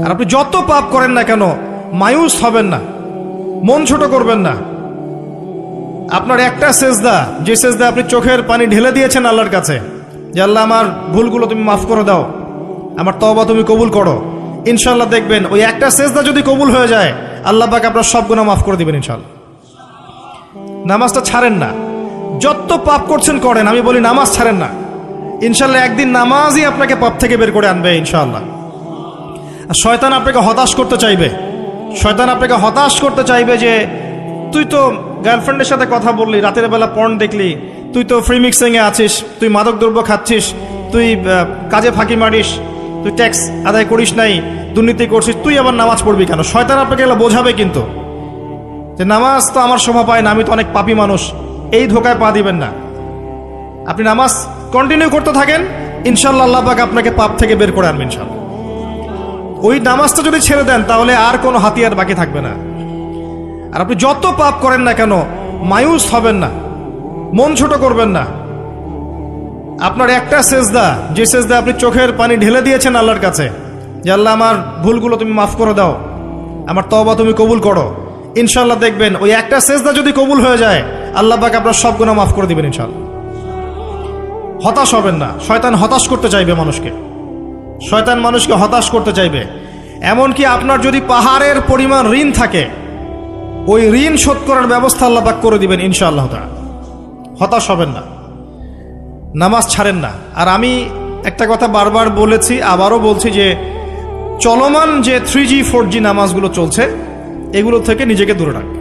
আর আপনি যত পাপ করেন না কেন মায়ুস হবেন না, মন ছোট করবেন না। আপনার একটা সেজদা, যে সেজদা আপনি চোখের পানি ঢেলে দিয়েছেন আল্লাহর কাছে, যে আল্লাহ আমার ভুলগুলো তুমি মাফ করে দাও, আমার তওবা তুমি কবুল করো, ইনশাল্লাহ দেখবেন ওই একটা সেজদা যদি কবুল হয়ে যায় আল্লাহ পাক আপনার সব গুনাহ মাফ করে দিবেন ইনশাল্লাহ। নামাজটা ছাড়েন না, যত পাপ করছেন করেন, আমি বলি নামাজ ছাড়েন না, ইনশাল্লাহ একদিন নামাজই আপনাকে পাপ থেকে বের করে আনবে ইনশাল্লাহ। আর শয়তান আপনাকে হতাশ করতে চাইবে, শয়তান আপনাকে হতাশ করতে চাইবে যে তুই তো গার্লফ্রেন্ডের সাথে কথা বললি, রাতের বেলা পর্ন দেখলি, তুই তো ফ্রি মিক্সিংয়ে আছিস, তুই মাদক দ্রব্য খাচ্ছিস, তুই কাজে ফাঁকি মারিস, তুই ট্যাক্স আদায় করিস নাই, দুর্নীতি করছিস, তুই আবার নামাজ পড়বি কেন? শয়তান আপনাকে এগুলো বোঝাবে কিন্তু, যে নামাজ তো আমার শোভা পায় না, আমি তো অনেক পাপী মানুষ। এই ধোকায় পা দিবেন না। আপনি নামাজ কন্টিনিউ করতে থাকেন, ইনশাল্লাহ আল্লাহ পাক আপনাকে পাপ থেকে বের করে আনবেন ইনশাল্লাহ। ওই নামাজটা যদি ছেড়ে দেন তাহলে আর কোনো হাতিয়ার বাকি থাকবে না। আর আপনি যত পাপ করেন না কেন মায়ুস হবেন না, মন ছোট করবেন না। আপনার একটা সেজদা, যে সেজদা আপনি চোখের পানি ঢেলে দিয়েছেন আল্লাহর কাছে, যে আল্লাহ আমার ভুলগুলো তুমি মাফ করে দাও, আমার তওবা তুমি কবুল করো, ইনশাল্লাহ দেখবেন ওই একটা সেজদা যদি কবুল হয়ে যায় আল্লাহ পাক আপনার সব গুনাহ মাফ করে দিবেন ইনশাল্লাহ। হতাশ হবেন না। শয়তান হতাশ করতে চাইবে মানুষকে, শয়তান মানুষকে হতাশ করতে চাইবে। এমনকি আপনার যদি পাহাড়ের পরিমাণ ঋণ থাকে, ওই ঋণ শোধ করার ব্যবস্থা আল্লাহ পাক করে দিবেন ইনশাআল্লাহ তাআলা। হতাশ হবেন না, নামাজ ছাড়েন না। আর আমি একটা কথা বারবার বলেছি, আবারও বলছি, যে চলমান যে 3G 4G নামাজগুলো চলছে এগুলো থেকে নিজেকে দূরে রাখবে।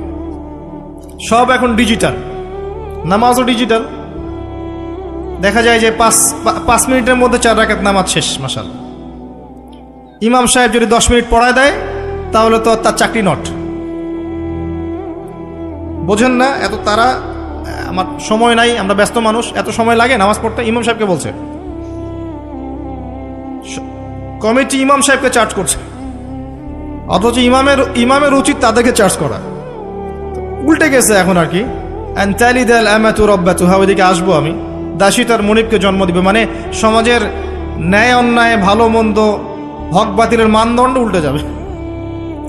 সব এখন ডিজিটাল, নামাজও ডিজিটাল। দেখা যায় যে 5 মিনিটের মধ্যে 4 রাকাত নামাজ শেষ, মাশাআল্লাহ। ইমাম সাহেব যদি 10 মিনিট পড়ায় দেয় তাহলে তো তার চাকরি নট। বোঝেন না? এত তারা, আমার সময় নাই, আমরা ব্যস্ত মানুষ, এত সময় লাগে নামাজ পড়তে? ইমাম সাহেবকে বলছে, কমিটি ইমাম সাহেবকে চার্জ করছে, অথচ ইমামের উচিত তাদেরকে চার্জ করা। উল্টে গেছে এখন আর কি। ওইদিকে আসবো আমি। দাসী তার মনিবকে জন্ম দিবে, মানে সমাজের ন্যায় অন্যায়, ভালো মন্দ, হক বাতিলের মানদণ্ড উল্টে যাবে।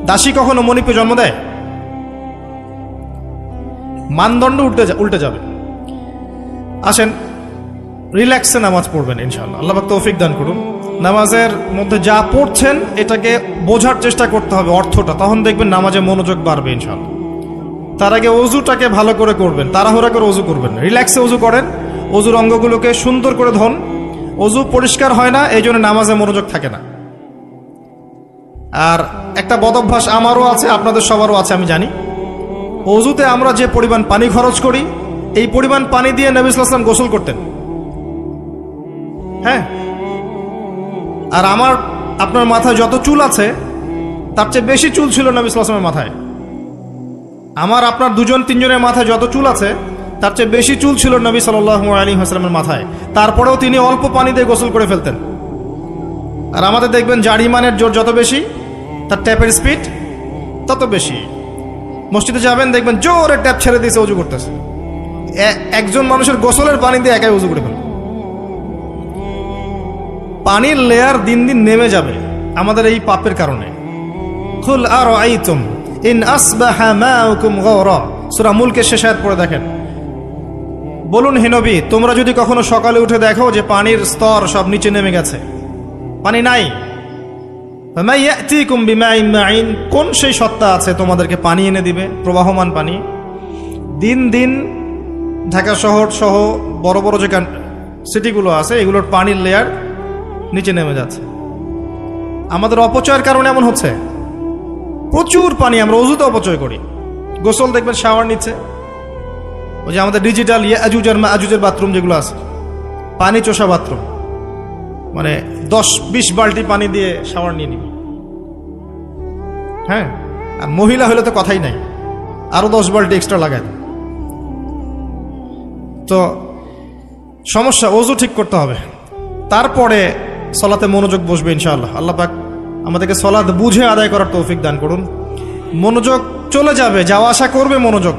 দাসী কখনো মনিবকে জন্ম দেয়? মানদণ্ড উল্টে যাবে। আসেন, রিল্যাক্সে নামাজ পড়বেন ইনশাআল্লাহ। আল্লাহ পাক তৌফিক দান করুন। নামাজের মধ্যে যা পড়ছেন এটাকে বোঝার চেষ্টা করতে হবে অর্থটা, তখন দেখবেন নামাজে মনোযোগ বাড়বে ইনশাআল্লাহ। তার আগে অজুটাকে ভালো করে করবেন, তাড়াহুড়া করে অজু করবেন, রিল্যাক্সে অজু করেন, অজুর অঙ্গগুলোকে সুন্দর করে ধন। অজু পরিষ্কার হয় না, এই জন্য নামাজে মনোযোগ থাকে না। আর একটা বদ অভ্যাস আমারও আছে, আপনাদের সবারও আছে, আমি জানি। অজুতে আমরা যে পরিমাণ পানি খরচ করি, এই পরিমাণ পানি দিয়ে নবী সাল্লাল্লাহু আলাইহি ওয়াসাল্লাম গোসল করতেন। হ্যাঁ, আর আপনার মাথায় যত চুল আছে তার চেয়ে বেশি চুল ছিল নবী সাল্লাল্লাহু আলাইহি ওয়াসাল্লামের মাথায়। আপনার 2-3 মাথায় যত চুল আছে তার চেয়ে বেশি চুল ছিল নবী সাল্লাল্লাহু আলাইহি ওয়াসাল্লামের মাথায়। তারপরেও তিনি অল্প পানি দিয়ে গোসল করে ফেলতেন। আর আমাদের দেখবেন জারিমানের জোর যত বেশি, তার ট্যাপের স্পিড তত বেশি। মসজিদে যাবেন, দেখবেন জোরে ট্যাপ ছেড়ে দিয়েছে, অজু করতেছে। একজন মানুষের গোসলের পানি দিয়ে একাই অজু করে ফেলে। পানির লেয়ার দিন দিন নেমে যাবে আমাদের এই পাপের কারণে। কুল আরাআইতুম ইন আসবাহা মাউকুম গাওরা, সূরা মুলকের শেষ আয়াত পড়ে দেখেন। বলুন হে নবী, তোমরা যদি কখনো সকালে উঠে দেখো যে পানির স্তর সব নিচে নেমে গেছে, পানি নাই, ফামা ইয়াতিকুম বিমাইন মাইন, কোন সেই সত্তা আছে তোমাদেরকে পানি এনে দিবে, প্রবাহমান পানি? দিন দিন ঢাকা শহর সহ বড় বড় যে সিটিগুলো আছে এগুলোর পানির লেয়ার নিচে নেমে যাচ্ছে। আমাদের অপচয়ের কারণে এমন হচ্ছে। প্রচুর পানি আমরা অজুতে অপচয় করি। গোসল দেখবেন শাওয়ার নিচ্ছে, ওই যে আমাদের ডিজিটাল ইয়াজুজ আর মাজুজের বাথরুম যেগুলো আছে, পানি চোষা বাথরুম, মানে 10-20 বালতি পানি দিয়ে শাওয়ার নিয়ে নিবি। হ্যাঁ, আর মহিলা হলে তো কথাই নাই, আরো 10 বালতি এক্সট্রা লাগায়। তো সমস্যা, অজু ঠিক করতে হবে, তারপরে সলাতে মনোযোগ বসবে ইনশাআল্লাহ। আল্লাহ পাক আমাদেরকে সলাত বুঝে আদায় করার তৌফিক দান করুন। মনোযোগ চলে যাবে, যাওয়া আসা করবে, মনোযোগ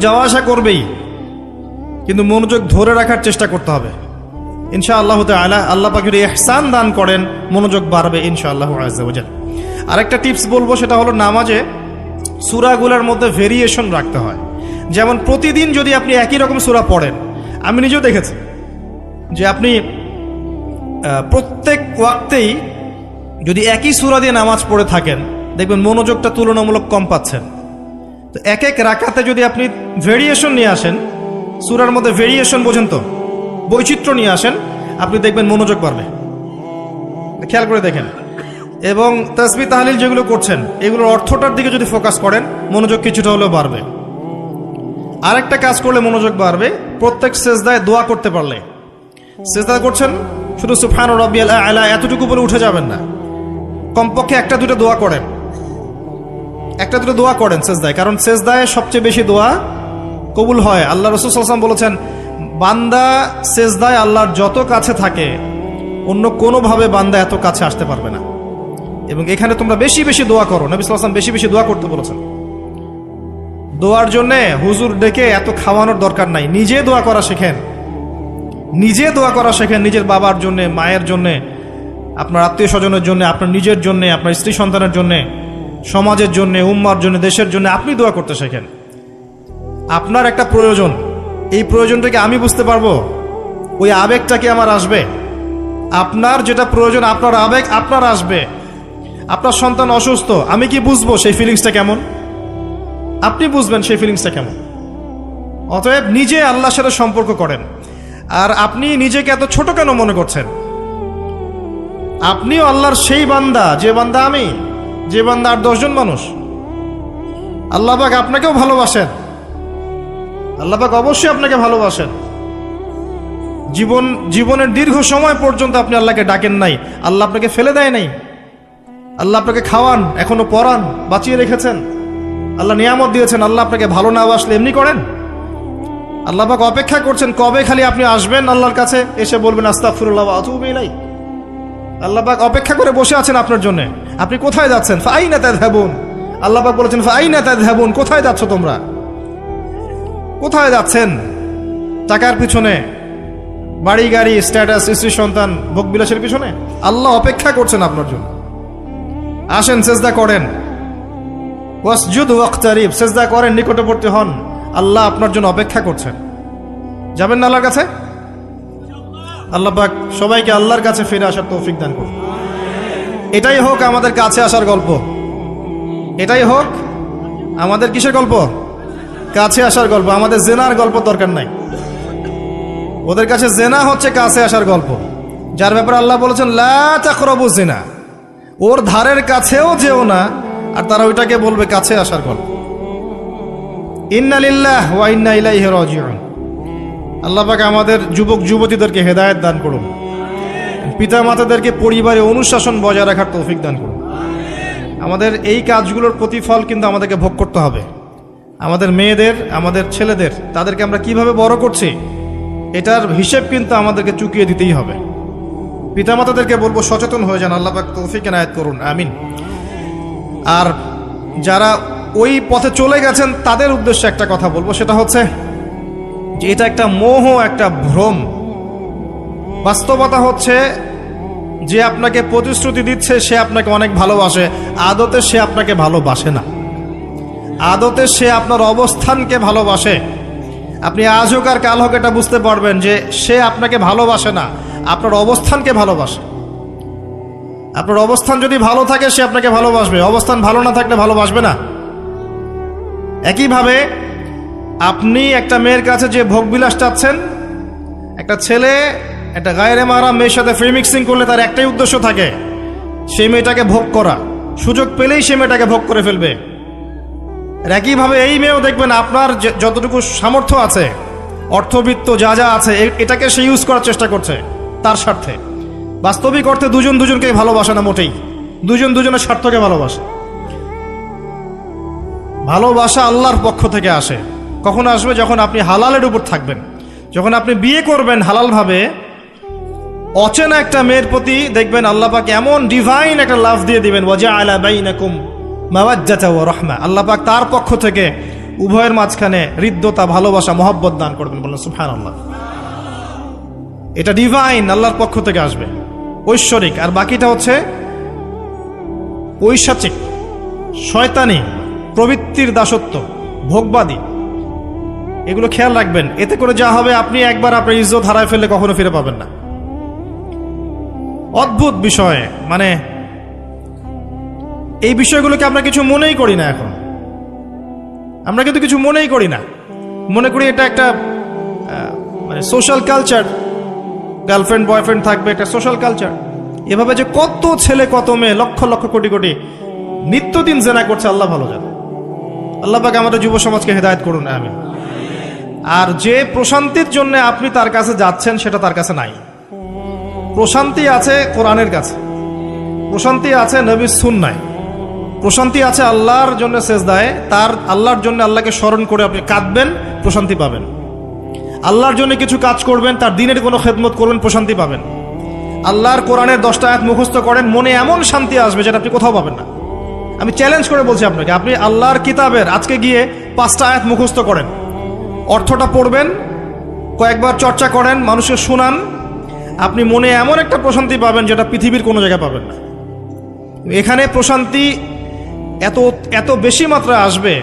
যাওয়া আসা করবেই, কিন্তু মনোযোগ ধরে রাখার চেষ্টা করতে হবে। ইনশাআল্লাহ তাআলা আল্লাহ পাক যদি ইহসান দান করেন মনোযোগ বাড়বে ইনশাআল্লাহ আযজা ওয়া জাল্লা। আরেকটা টিপস বলবো, সেটা হলো নামাজে সূরাগুলোর মধ্যে ভেরিয়েশন রাখতে হয়। যেমন প্রতিদিন যদি আপনি একই রকম সূরা পড়েন, আমি নিজেও দেখেছি যে আপনি প্রত্যেক ওয়াক্তেই যদি একই সূরা দিয়ে নামাজ পড়ে থাকেন, দেখবেন মনোযোগটা তুলনামূলক কম পাচ্ছেন। তো এক এক রাকাতে যদি আপনি ভেরিয়েশন নিয়ে আসেন, সূরার মধ্যে ভেরিয়েশন বোঝেন তো, বৈচিত্র্য নিয়ে আসেন, আপনি দেখবেন মনোযোগ বাড়বে। খেয়াল করে দেখেন। এবং তাসবিহ তাহলিল যেগুলো করছেন এগুলোর অর্থটার দিকে যদি ফোকাস করেন, মনোযোগ কিছুটা হলেও বাড়বে। আরেকটা কাজ করলে মনোযোগ বাড়বে, প্রত্যেক সেজদায় দোয়া করতে পারলে। সেজদা করছেন, শুধু সুবহান রাব্বিয়াল আ'লা এতটুকু বলে উঠে যাবেন না, কমপক্ষে একটা দুটো দোয়া করেন, একটা দুটো দোয়া করেন সেজদায়। কারণ সেজদায় সবচেয়ে বেশি দোয়া কবুল হয়। আল্লাহ রাসূল সাল্লাল্লাহু আলাইহি ওয়াসাল্লাম বলেছেন, বান্দা সেজদায় আল্লাহর যত কাছে থাকে অন্য কোনোভাবে বান্দা এত কাছে আসতে পারবে না। এবং এখানে তোমরা বেশি বেশি দোয়া করো, নবী সাল্লাল্লাহু আলাইহি ওয়াসাল্লাম বেশি বেশি দোয়া করতে বলেছেন। দোয়ার জন্য হুজুর ডেকে এত খাওয়ানোর দরকার নাই, নিজে দোয়া করা শেখেন, নিজে দোয়া করা শেখেন। নিজের বাবার জন্য, মায়ের জন্য, আপনার আত্মীয় স্বজনের জন্য, আপনার নিজের জন্য, আপনার স্ত্রী সন্তানের জন্য, সমাজের জন্য, উম্মার জন্য, দেশের জন্য আপনি দোয়া করতে শেখেন। আপনার একটা প্রয়োজন, এই প্রয়োজনটাকে আমি বুঝতে পারবো, ওই আবেগটা কি আমার আসবে? আপনার যেটা প্রয়োজন, আপনার আবেগ আপনার আসবে। আপনার সন্তান অসুস্থ, আমি কি বুঝবো সেই ফিলিংসটা কেমন? আপনি বুঝবেন সেই ফিলিংসটা কেমন। অতএব নিজে আল্লাহর সাথে সম্পর্ক করেন। আর আপনি নিজেকে এত ছোট কেন মনে করছেন? আপনিও আল্লাহর সেই বান্দা, যে বান্দা আমি, যে বান্দা আর 10 জন মানুষ। আল্লাহ পাক আপনাকেও ভালোবাসেন, আল্লাহ পাক অবশ্যই আপনাকে ভালোবাসেন। জীবনের দীর্ঘ সময় পর্যন্ত আপনি আল্লাহকে ডাকেন নাই, আল্লাহ আপনাকে ফেলে দেয় নাই। আল্লাহ আপনাকে খাওয়ান, এখনো পরান, বাঁচিয়ে রেখেছেন, আল্লাহ নিয়ামত দিয়েছেন। আল্লাহ আপনাকে ভালো না বাসলে এমনি করেন? আল্লাহ পাক অপেক্ষা করছেন কবে খালি আপনি আসবেন আল্লাহর কাছে, এসে বলবেন আস্তাগফিরুল্লাহ ওয়া আতুবু ইলাইহি। আল্লাহ পাক অপেক্ষা করে বসে আছেন আপনার জন্য। আপনি কোথায় যাচ্ছেন? ফাআইনা তাযহাবুন। আল্লাহ পাক বলেছেন ফাআইনা তাযহাবুন, কোথায় যাচ্ছ তোমরা? কোথায় যাচ্ছেন? টাকার পিছনে, বাড়ি গাড়ি, স্ট্যাটাস, স্ত্রী সন্তান, ভোগবিলাসের পিছনে? আল্লাহ অপেক্ষা করছেন আপনার জন্য। আসেন, সেজদা করেন, ওয়াসজুদ ওয়াকতারিব, সেজদা করেন, নিকটবর্তী হন। আল্লাহ আপনার জন্য অপেক্ষা করছেন। যাবেন না আল্লাহর কাছে? আল্লাহ পাক সবাইকে আল্লাহর কাছে ফিরে আসার তৌফিক দান করুন। এটাই হোক আমাদের কাছে আসার গল্প, এটাই হোক আমাদের কিসের গল্প? কাছে আসার গল্প। আমাদের জেনার গল্প দরকার নাই। ওদের কাছে জেনা হচ্ছে কাছে আসার গল্প, যার ব্যাপারে আল্লাহ বলেছেন লা তাকরাবু জিনা, ওর ধারের কাছেও যেও না। আর তারা ওইটাকে বলবে কাছে আসার গল্প। ইন্না লিল্লাহি ওয়া ইন্না ইলাইহি রাজিউন। আল্লাহ পাক আমাদের যুবক যুবতীদেরকে হেদায়েত দান করুন, পিতা মাতাদেরকে পরিবারে অনুশাসন বজায় রাখার তৌফিক দান করুন। আমাদের এই কাজগুলোর প্রতিফল কিন্তু আমাদেরকে ভোগ করতে হবে। আমাদের মেয়েদের, আমাদের ছেলেদের, তাদেরকে আমরা কিভাবে বড় করছি এটার হিসেব কিন্তু আমাদেরকে চুকিয়ে দিতেই হবে। পিতামাতাদেরকে বলবো সচেতন হয়ে যান। আল্লাহ পাক তৌফিক এনায়েত করুন, আমিন। আর যারা ওই পথে চলে গেছেন তাদের উদ্দেশ্যে একটা কথা বলবো, সেটা হচ্ছে যে এটা একটা মোহ, একটা ভ্রম। বাস্তবতা হচ্ছে যে আপনাকে প্রতিশ্রুতি দিচ্ছে সে আপনাকে অনেক ভালোবাসে, আদতে সে আপনাকে ভালোবাসে না। আদতে সে আপনার অবস্থানকে ভালোবাসে। আপনি আজ হোক আর কাল হোক এটা বুঝতে পারবেন যে সে আপনাকে ভালোবাসে না, আপনার অবস্থানকে ভালোবাসে। আপনার অবস্থান যদি ভালো থাকে সে আপনাকে ভালোবাসবে, অবস্থান ভালো না থাকলে ভালোবাসবে না। একইভাবে আপনি একটা মেয়ের কাছে যে ভোগবিলাস চাচ্ছেন, একটা ছেলে একটা গায়রে মাহরাম মেয়ের সাথে ফ্রি মিক্সিং করলে তার একটাই উদ্দেশ্য থাকে, সেই মেয়েটাকে ভোগ করা। সুযোগ পেলেই সে মেয়েটাকে ভোগ করে ফেলবে। একইভাবে এই মেয়েও দেখবেন আপনার যতটুকু সামর্থ্য আছে, অর্থবিত্ত যা যা আছে, এটাকে সে ইউজ করার চেষ্টা করছে তার স্বার্থে। বাস্তবিক অর্থে দুজন দুজনকে ভালোবাসে না মোটেই, দুজন দুজনের স্বার্থকে ভালোবাসে। ভালোবাসা আল্লাহর পক্ষ থেকে আসে। কখন আসবে? যখন আপনি হালালের উপর থাকবেন, যখন আপনি বিয়ে করবেন হালালভাবে। অচেনা একটা মেয়ের প্রতি দেখবেন আল্লাহ পাক এমন ডিভাইন একটা লাভ দিয়ে দিবেন, ওয়াজআলা বাইনাকুম মাওয়াজ্জাতা ওয়া রাহমা। আল্লাহ পাক তার পক্ষ থেকে উভয়ের মাঝখানে হৃদ্যতা, ভালোবাসা, মহব্বত দান করবেন। বলেন সুবহানাল্লাহ। এটা ডিভাইন, আল্লাহর পক্ষ থেকে আসবে, ঐশ্বরিক। আর বাকিটা হচ্ছে ঐশাচিক, শয়তানি, প্রবৃত্তির দাসত্ব, ভোগবাদী। এগুলো খেয়াল রাখবেন। এতে করে যা হবে, আপনি একবার আপনার ইজ্জত হারায় ফেললে কখনো ফিরে পাবেন না। অদ্ভুত বিষয়, মানে এই বিষয়গুলোকে আমরা কিছু মনেই করি না এখন। আমরা কিন্তু কিছু মনেই করি না, মনে করি এটা একটা মানে সোশ্যাল কালচার, গার্লফ্রেন্ড বয়ফ্রেন্ড থাকবে, একটা সোশ্যাল কালচার। এভাবে যে কত ছেলে কত মেয়ে, লক্ষ লক্ষ কোটি কোটি নিত্যদিন জেনা করছে, আল্লাহ ভালো জানে। আল্লাহ পাক আমাদের যুব সমাজকে হেদায়েত করুন, আমিন। আর যে প্রশান্তির জন্য আপনি তার কাছে যাচ্ছেন, সেটা তার কাছে নাই। প্রশান্তি আছে কোরআনের কাছে, প্রশান্তি আছে নবীর সুন্নায়, প্রশান্তি আছে আল্লাহর জন্য সেজদায়। তার আল্লাহর জন্য আল্লাহকে স্মরণ করে আপনি কাঁদবেন, প্রশান্তি পাবেন। আল্লাহর জন্য কিছু কাজ করবেন, তার দিনের কোনো খেদমত করবেন, প্রশান্তি পাবেন। আল্লাহর কোরআনের 10টা আয়াত মুখস্থ করেন, মনে এমন শান্তি আসবে যেটা আপনি কোথাও পাবেন না। আমি চ্যালেঞ্জ করে বলছি আপনাকে, আপনি আল্লাহর কিতাবের আজকে গিয়ে 5টা আয়াত মুখস্থ করেন, অর্থটা পড়বেন, কয়েকবার চর্চা করেন, মানুষকে শোনান, আপনি মনে এমন একটা প্রশান্তি পাবেন যেটা পৃথিবীর কোনো জায়গায় পাবেন না। এখানে প্রশান্তি এত এত বেশি মাত্রায় আসবে,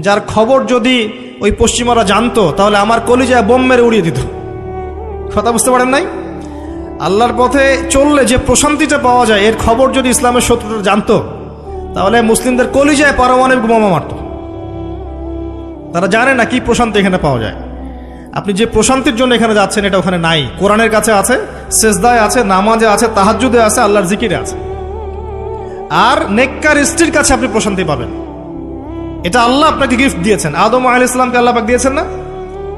যার খবর যদি ওই পশ্চিমারা জানতো, তাহলে আমার কলিজায় বোম মেরে উড়িয়ে দিত। কথা বুঝতে পারেন নাই? আল্লাহর পথে চললে যে প্রশান্তিটা পাওয়া যায়, এর খবর যদি ইসলামের শত্রুরা জানতো, তাহলে মুসলিমদের কলিজায় পারমাণবিক বোমা মারত। তারা জানে না কি প্রশান্তি এখানে পাওয়া যায়। আপনি যে প্রশান্তির জন্য এখানে যাচ্ছেন, এটা ওখানে নাই। কোরআনের কাছে আছে, সেজদায় আছে, নামাজে আছে, তাহাজ্জুদে আছে, আল্লাহর জিকিরে আছে। আর নেককার স্ত্রীর কাছে আপনি প্রশান্তি পাবেন। এটা আল্লাহ আপনাকে গিফট দিয়েছেন। আদম আলাইহিস সালামকে আল্লাহ পাক দিয়েছেন না?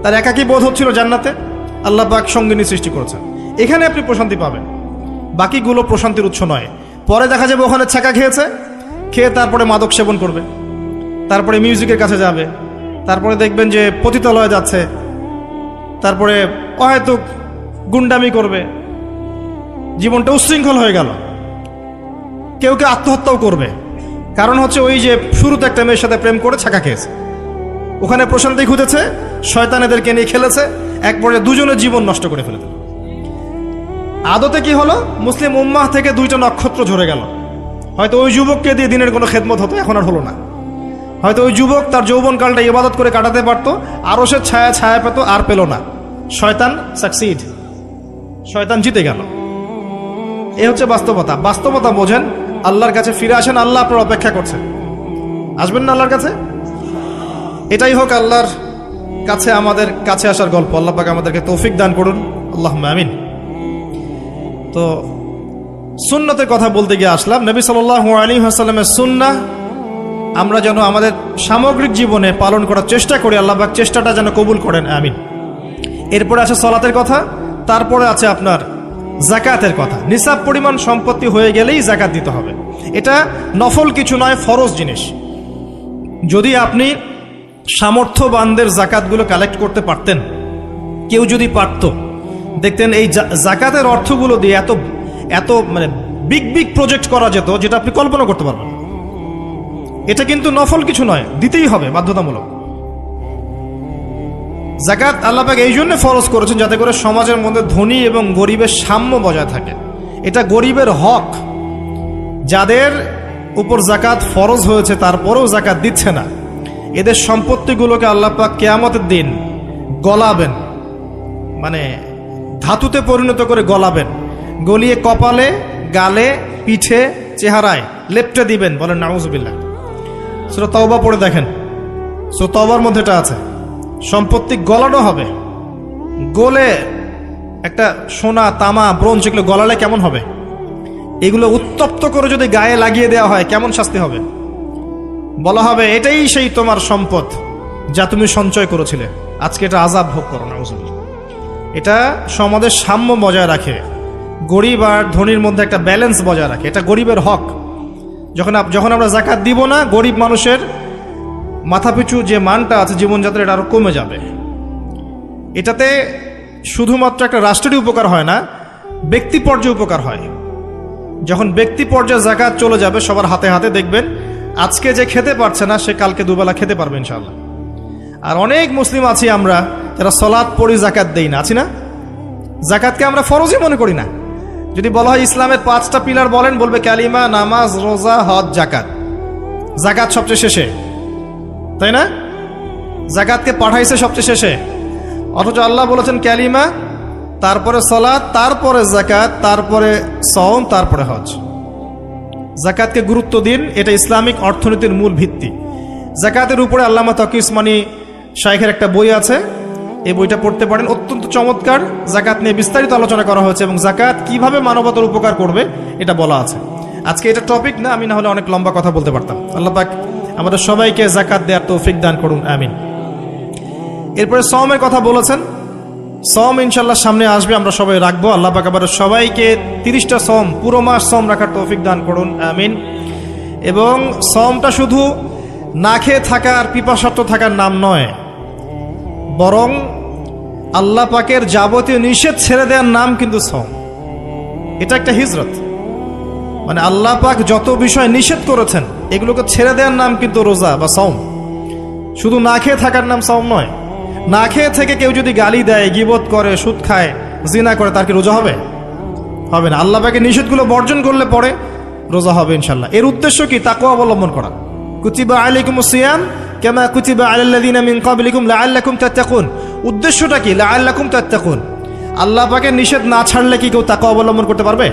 তার একাকী বোধ হচ্ছিল জান্নাতে, আল্লাহ পাক সঙ্গিনী সৃষ্টি করেছেন। এখানে আপনি প্রশান্তি পাবেন, বাকিগুলো প্রশান্তির উৎস নয়। পরে দেখা যাবে ওখানে ছাকা খেয়েছে, খেয়ে তারপরে মাদক সেবন করবে, তারপরে মিউজিকের কাছে যাবে, তারপরে দেখবেন যে পতিতালয়ে যাচ্ছে, তারপরে অহেতুক গুন্ডামি করবে, জীবনটা উচ্ছৃঙ্খল হয়ে গেল। কেউ কেউ আত্মহত্যাও করবে, কারণ হচ্ছে ওই যে শুরুতে একটা মেয়ের সাথে প্রেম করে ছাকা খেয়েছে, ওখানে প্রশান্তি খুঁজেছে, শয়তান এদেরকে নিয়ে খেলেছে, এক পর্যায়ে দুজনের জীবন নষ্ট করে ফেলে দিল। আদতে কি হলো? মুসলিম উম্মাহ থেকে 2টা নক্ষত্র ঝরে গেল। হয়তো ওই যুবককে দিয়ে দিনের কোনো খেদমত হতো, এখন আর হলো না। হয়তো ওই যুবক তার যৌবনকালটা ইবাদত করে কাটাতে পারত, আরও সে ছায়া ছায়া পেত, আর পেল না। শয়তান সাকসিড, শয়তান জিতে গেল। এ হচ্ছে বাস্তবতা। বাস্তবতা বোঝেন, আল্লাহর কাছে ফিরে আসেন, আল্লাহ আপনার অপেক্ষা করছেন। আসবেন না আল্লাহর কাছে? এটাই হোক আল্লাহর কাছে আমাদের কাছে আসার গল্প। আল্লাহ পাক আমাদেরকে তৌফিক দান করুন, আল্লাহুম্মা আমিন। তো সুন্নতের কথা বলতে গিয়ে আসলাম। নবী সাল্লাল্লাহু আলাইহি ওয়াসাল্লামের সুন্নাহ আমরা যেন আমাদের সামগ্রিক জীবনে পালন করার চেষ্টা করি, আল্লাহ পাক চেষ্টাটা যেন কবুল করেন, আমিন। এরপরে আছে সালাতের কথা, তারপরে আছে আপনার যাকাতের কথা। নিসাব পরিমাণ সম্পত্তি হয়ে গেলেই যাকাত দিতে হবে। এটা নফল কিছু নয়, ফরজ জিনিস। যদি আপনি সামর্থ্যবানদের যাকাতগুলো কালেক্ট করতে পারতেন, কেউ যদি পারত, দেখতেন এই যাকাতের অর্থগুলো দিয়ে এত এত মানে বিগ বিগ প্রজেক্ট করা যেত, যেটা আপনি কল্পনা করতে পারবেন। এটা কিন্তু নফল কিছু নয়, দিতেই হবে, বাধ্যতামূলক। যাকাত আল্লাহ পাক এই জন্য ফরজ করেছেন, যাতে করে সমাজের মধ্যে ধনী এবং গরিবের সাম্য বজায় থাকে। এটা গরিবের হক। যাদের উপর যাকাত ফরজ হয়েছে তারপরেও যাকাত দিচ্ছে না, এদের সম্পত্তিগুলোকে আল্লাহ পাক কিয়ামতের দিন গলাবেন, মানে ধাতুতে পরিণত করে গলাবেন, গলিয়ে কপালে, গালে, পিঠে, চেহারায় লেপটে দিবেন। বলেন নাউজুবিল্লাহ। সূরা তাওবা পড়ে দেখেন, সূরা তাওবার মধ্যে এটা আছে। সম্পত্তি গলানো হবে, গলে একটা সোনা, তামা, ব্রোঞ্জ, এগুলো গলালে কেমন হবে? এগুলো উত্তপ্ত করে যদি গায়ে লাগিয়ে দেওয়া হয়, কেমন শাস্তি হবে? বলা হবে এটাই সেই তোমার সম্পদ যা তুমি সঞ্চয় করেছিলে, আজকে এটা আযাব ভোগ করো। নাউজুবিল্লাহ। এটা সমাজের সাম্য বজায় রাখে, গরিব আর ধনীর মধ্যে একটা ব্যালেন্স বজায় রাখে। এটা গরিবের হক। যখন আমরা যাকাত দিব না, গরিব মানুষের মাথাপিছু যে মানটা আছে জীবনযাত্রা, এটা আরো কমে যাবে। এটাতে শুধুমাত্র একটা রাষ্ট্রেরই উপকার হয় না, ব্যক্তি পর্যায়ে উপকার হয়। যখন ব্যক্তি পর্যায়ে যাকাত চলে যাবে সবার হাতে হাতে, দেখবেন আজকে যে খেতে পারছে না, সে কালকে দুবেলা খেতে পারবে ইনশাআল্লাহ। আর অনেক মুসলিম আছি আমরা যারা সালাত পড়ি, যাকাত দেই না, আছি না? জাকাতকে আমরা ফরজই মনে করি না। যদি বলা হয় ইসলামের 5টা পিলার বলেন, বলবে কালিমা, নামাজ, রোজা, হজ, জাকাত। জাকাত সবচেয়ে শেষে, তাই না? জাকাতকে পাঠাইছে সবচেয়ে শেষে, অথচ আল্লাহ বলেছেন কালিমা, তারপরে সালাত, তারপরে জাকাত, তারপরে সওম, তারপরে হজ। জাকাতকে গুরুত্ব দিন, এটা ইসলামিক অর্থনীতির মূল ভিত্তি। জাকাতের উপরে আল্লামা তকি উসমানী শাইখের একটা বই আছে, এই বইটা পড়তে পারেন, অত্যন্ত চমৎকার। জাকাত নিয়ে বিস্তারিত আলোচনা করা হয়েছে এবং জাকাত কিভাবে মানবতার উপকার করবে এটা বলা আছে। আজকে এটা টপিক না, আমি না হলে অনেক লম্বা কথা বলতে পারতাম। আল্লাহ পাক আমাদের সবাইকে জাকাত দেওয়ার তৌফিক দান করুন, আমিন। এরপরে সওমের কথা বলেছেন, সওম ইনশাল্লাহ সামনে আসবে, আমরা সবাই রাখবো। আল্লাহ পাক আমাদের সবাইকে 30টা সওম, পুরো মাস সওম রাখার তৌফিক দান করুন, আমিন। এবং সওমটা শুধু না খেয়ে থাকা আর পিপাসার্থ থাকার নাম নয়, বরং আল্লাহ পাকের যাবতীয় নিষেধ ছেড়ে দেওয়ার নাম কিন্তু সওম। এটা একটা হিজরত, মানে আল্লাহ পাক যত বিষয় নিষেধ করেছেন এগুলোকে ছেড়ে দেওয়ার নাম কিন্তু রোজা বা সওম। শুধু না খেয়ে থাকার নাম সওম নয়। না খেয়ে থেকে কেউ যদি গালি দেয়, গীবত করে, সুদ খায়, জিনা করে, তার কি রোজা হবে? হবে না। আল্লাহ পাকের নিষেধগুলো বর্জন করলে পরে রোজা হবে ইনশাল্লাহ। এর উদ্দেশ্য কি? তাকওয়া অবলম্বন করা। কুতিবা আলাইকুমুস সিয়াম কামা কুতিবা আলাল্লাযিনা মিন ক্বাবলিকুম লাআল্লাকুম তাত্তাকুন। উদ্দেশ্যটা কি? লাআল্লাকুম তাত্তাকুন। আল্লাহ পাকের নিষেধ না ছাড়লে কি কেউ তাকওয়া অবলম্বন করতে পারবে?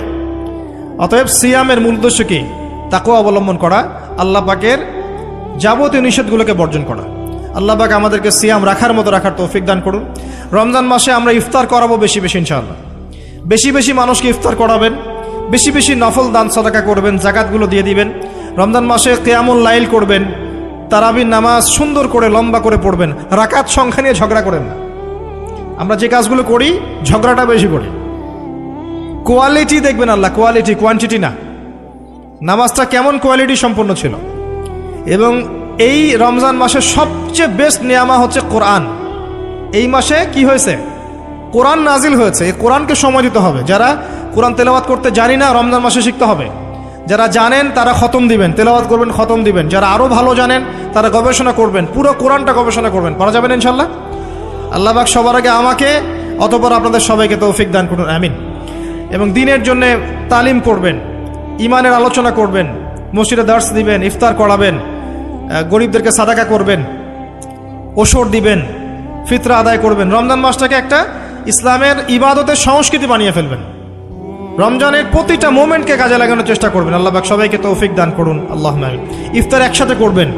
অতএব সিয়ামের মূল উদ্দেশ্য কি? তাকওয়া অবলম্বন করা, আল্লাহ পাকের যাবতীয় নিষেধগুলোকে বর্জন করা। আল্লাহ পাক আমাদেরকে সিয়াম রাখার মতো রাখার তৌফিক দান করুন। রমজান মাসে আমরা ইফতার করাবো বেশি বেশি ইনশাআল্লাহ। বেশি বেশি মানুষকে ইফতার করাবেন, বেশি বেশি নফল দান সাদাকা করবেন, জাকাতগুলো দিয়ে দিবেন। রমজান মাসে কিয়ামুল লাইল করবেন, তারাবির নামাজ সুন্দর করে লম্বা করে পড়বেন। রাকাত সংখ্যা নিয়ে ঝগড়া করেন না। আমরা যে কাজগুলো করি ঝগড়াটা বেশি করি। কোয়ালিটি দেখবেন আল্লাহ, কোয়ালিটি, কোয়ান্টিটি না। নামাজটা কেমন কোয়ালিটি সম্পন্ন ছিল। এবং এই রমজান মাসে সবচেয়ে বেস্ট নিয়ামা হচ্ছে কোরআন। এই মাসে কি হয়েছে? কোরআন নাজিল হয়েছে। এই কোরআনকে সময় দিতে হবে। যারা কোরআন তেলাওয়াত করতে জানি না, রমজান মাসে শিখতে হবে। যারা জানেন তারা খতম দিবেন, তেলাওয়াত করবেন, খতম দিবেন। যারা আরও ভালো জানেন তারা গবেষণা করবেন, পুরো কোরআনটা গবেষণা করবেন। পারা যাবেন ইনশাল্লাহ। আল্লাহ পাক সবার আগে আমাকে, অতঃপর আপনাদের সবাইকে তৌফিক দান করুন, আমিন। এবং দ্বীনের জন্য তালিম করবেন, ইমানের আলোচনা করবেন, মসজিদে দার্স দিবেন, ইফতার করাবেন, গরিবদেরকে সাদাকা করবেন, ওসর দিবেন, ফিতরা আদায় করবেন। রমজান মাসটাকে একটা ইসলামের ইবাদতের সংস্কৃতি বানিয়ে ফেলবেন। রমজানের প্রতিটা মোমেন্টকে কাজে লাগানোর চেষ্টা করবেন। আল্লাহ পাক সবাইকে তৌফিক দান করুন, আল্লাহুম্মা আমিন। ইফতার একসাথে করবেন,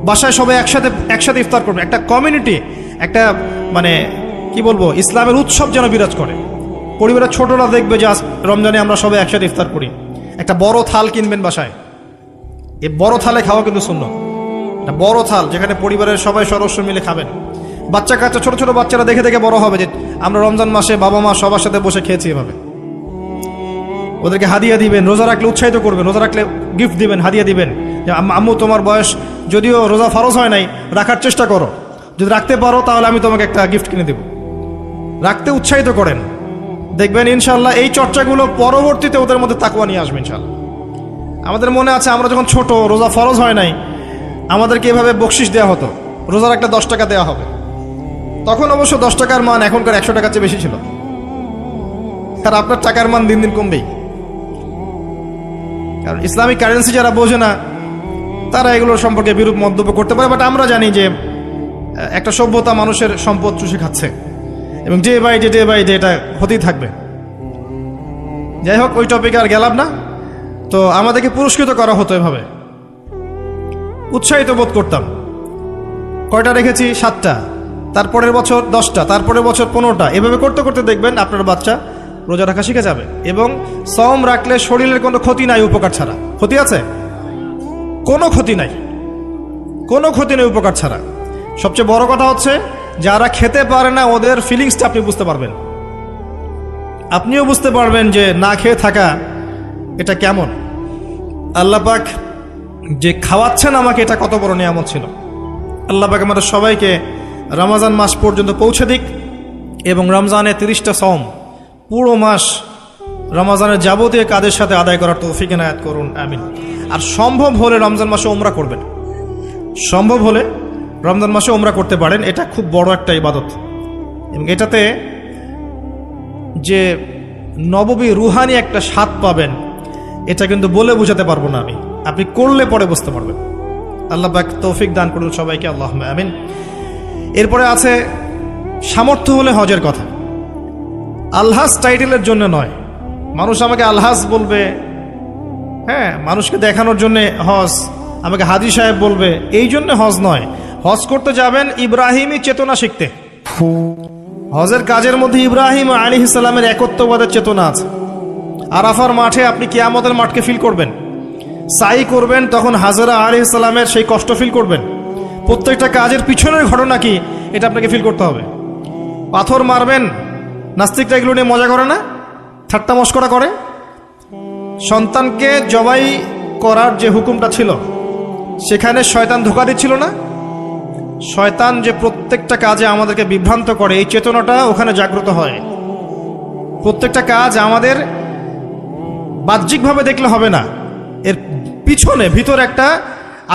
বাসায় সবাই একসাথে ইফতার করবেন। একটা কমিউনিটি, একটা মানে কি বলবো, ইসলামের উৎসব যেন বিরাজ করে। পরিবারের ছোটরা দেখবে যে আজ রমজানে আমরা সবাই একসাথে ইফতার করি। একটা বড় থাল কিনবেন বাসায়, এই বড় থালে খাওয়া কিন্তু সুন্নাত। একটা বড় থাল যেখানে পরিবারের সবাই সদস্য মিলে খাবেন। বাচ্চা কাচ্চা, ছোট ছোট বাচ্চারা দেখে দেখে বড় হবে যে আমরা রমজান মাসে বাবা মা সবার সাথে বসে খেয়েছি এভাবে। ওদেরকে হাদিয়া দিবেন, রোজা রাখলে উৎসাহিত করবেন, রোজা রাখলে গিফট দিবেন, হাদিয়া দিবেন। যে আম্মু তোমার বয়স যদিও রোজা ফরজ হয় নাই, রাখার চেষ্টা করো, যদি রাখতে পারো তাহলে আমি তোমাকে একটা গিফট কিনে দেব। রাখতে উৎসাহিত করেন, দেখবেন ইনশাল্লাহ এই চর্চাগুলো পরবর্তীতে ওদের মধ্যে তাকওয়া নিয়ে আসবে ইনশাল্লাহ। আমাদের মনে আছে আমরা যখন ছোট, রোজা ফরজ হয় নাই, আমাদেরকে এভাবে বকশিস দেওয়া হতো, রোজা রাখলে 10 টাকা দেওয়া হবে। তখন অবশ্য 10 টাকার মান এখনকার 100 টাকার চেয়ে বেশি ছিল। আর আপনার টাকার মান দিন দিন কমবেই, কারণ ইসলামিক কারেন্সি যারা বোঝে না তারা এগুলোর সম্পর্কে বিরূপ মন্তব্য করতে পারে। বাট আমরা জানি যে একটা সভ্যতা মানুষের সম্পদ চুষে খাচ্ছে এবং ডে বাই ডে এটা হতেই থাকবে। যাই হোক, ওই টপিকে আর গেলাম না। তো আমাদেরকে পুরস্কৃত করা হতো এভাবে, উৎসাহিত বোধ করতাম। কয়টা রেখেছি? 7টা, তারপরের বছর 10টা, তারপরের বছর 15টা। এভাবে করতে করতে দেখবেন আপনার বাচ্চা রোজা রাখা শিখে যাবে। এবং সওম রাখলে শরীরের কোনো ক্ষতি নাই, উপকার ছাড়া। ক্ষতি আছে? কোনো ক্ষতি নাই, কোনো ক্ষতি নেই উপকার ছাড়া। সবচেয়ে বড় কথা হচ্ছে যারা খেতে পারে না ওদের ফিলিংসটা আপনি বুঝতে পারবেন। আপনিও বুঝতে পারবেন যে না খেয়ে থাকা এটা কেমন। আল্লাহ পাক যে খাওয়াচ্ছেন আমাকে, এটা কত বড় নিয়ামত ছিল। আল্লাহ পাক আমাদের সবাইকে রমজান মাস পর্যন্ত পৌঁছে দিক এবং রমজানে 30টা সওম পুরো মাস রমজানের যাবতীয় কাজের সাথে আদায় করার তৌফিক এনায়েত করুন, আমিন। আর সম্ভব হলে রমজান মাসে উমরা করবেন। সম্ভব হলে রমজান মাসে উমরা করতে পারেন। এটা খুব বড় একটা ইবাদত এবং এটাতে যে নববী রুহানি একটা স্বাদ পাবেন, এটা কিন্তু বলে বোঝাতে পারবো না আমি, আপনি করলে পরে বুঝতে পারবেন। আল্লাহ পাক তৌফিক দান করুন সবাইকে, আল্লাহুম্মা আমিন। এরপরে আছে সামর্থ্য হলে হজের কথা। আলহাজ টাইটেলের জন্য নয়, মানুষ আমাকে আলহাজ বলবে, হ্যাঁ, মানুষকে দেখানোর জন্য হজ, আমাকে হাজী সাহেব বলবে, এই জন্য হজ নয়। হজ করতে যাবেন ইব্রাহিমী চেতনা শিখতে। হজের কাজের মধ্যে ইব্রাহিম আলাইহিস সালামের একত্ববাদের চেতনা আছে। আরাফার মাঠে আপনি কিয়ামতের মাঠকে ফিল করবেন, সাই করবেন, তখন হাজরা আলাইহিস সালামের সেই কষ্ট ফিল করবেন। প্রত্যেকটা কাজের পিছনের ঘটনা কি এটা আপনাকে ফিল করতে হবে। পাথর মারবেন, নাস্তিকরা এগুলো নিয়ে মজা করে না, ঠাট্টা মশকরা করে। সন্তানকে জবাই করার যে হুকুমটা ছিল, সেখানে শয়তান ধোঁকা দিচ্ছিল না? শয়তান যে প্রত্যেকটা কাজে আমাদেরকে বিভ্রান্ত করে, এই চেতনাটা ওখানে জাগ্রত হয়। প্রত্যেকটা কাজ আমাদের বাহ্যিকভাবে দেখলে হবে না, এর পিছনে ভিতর একটা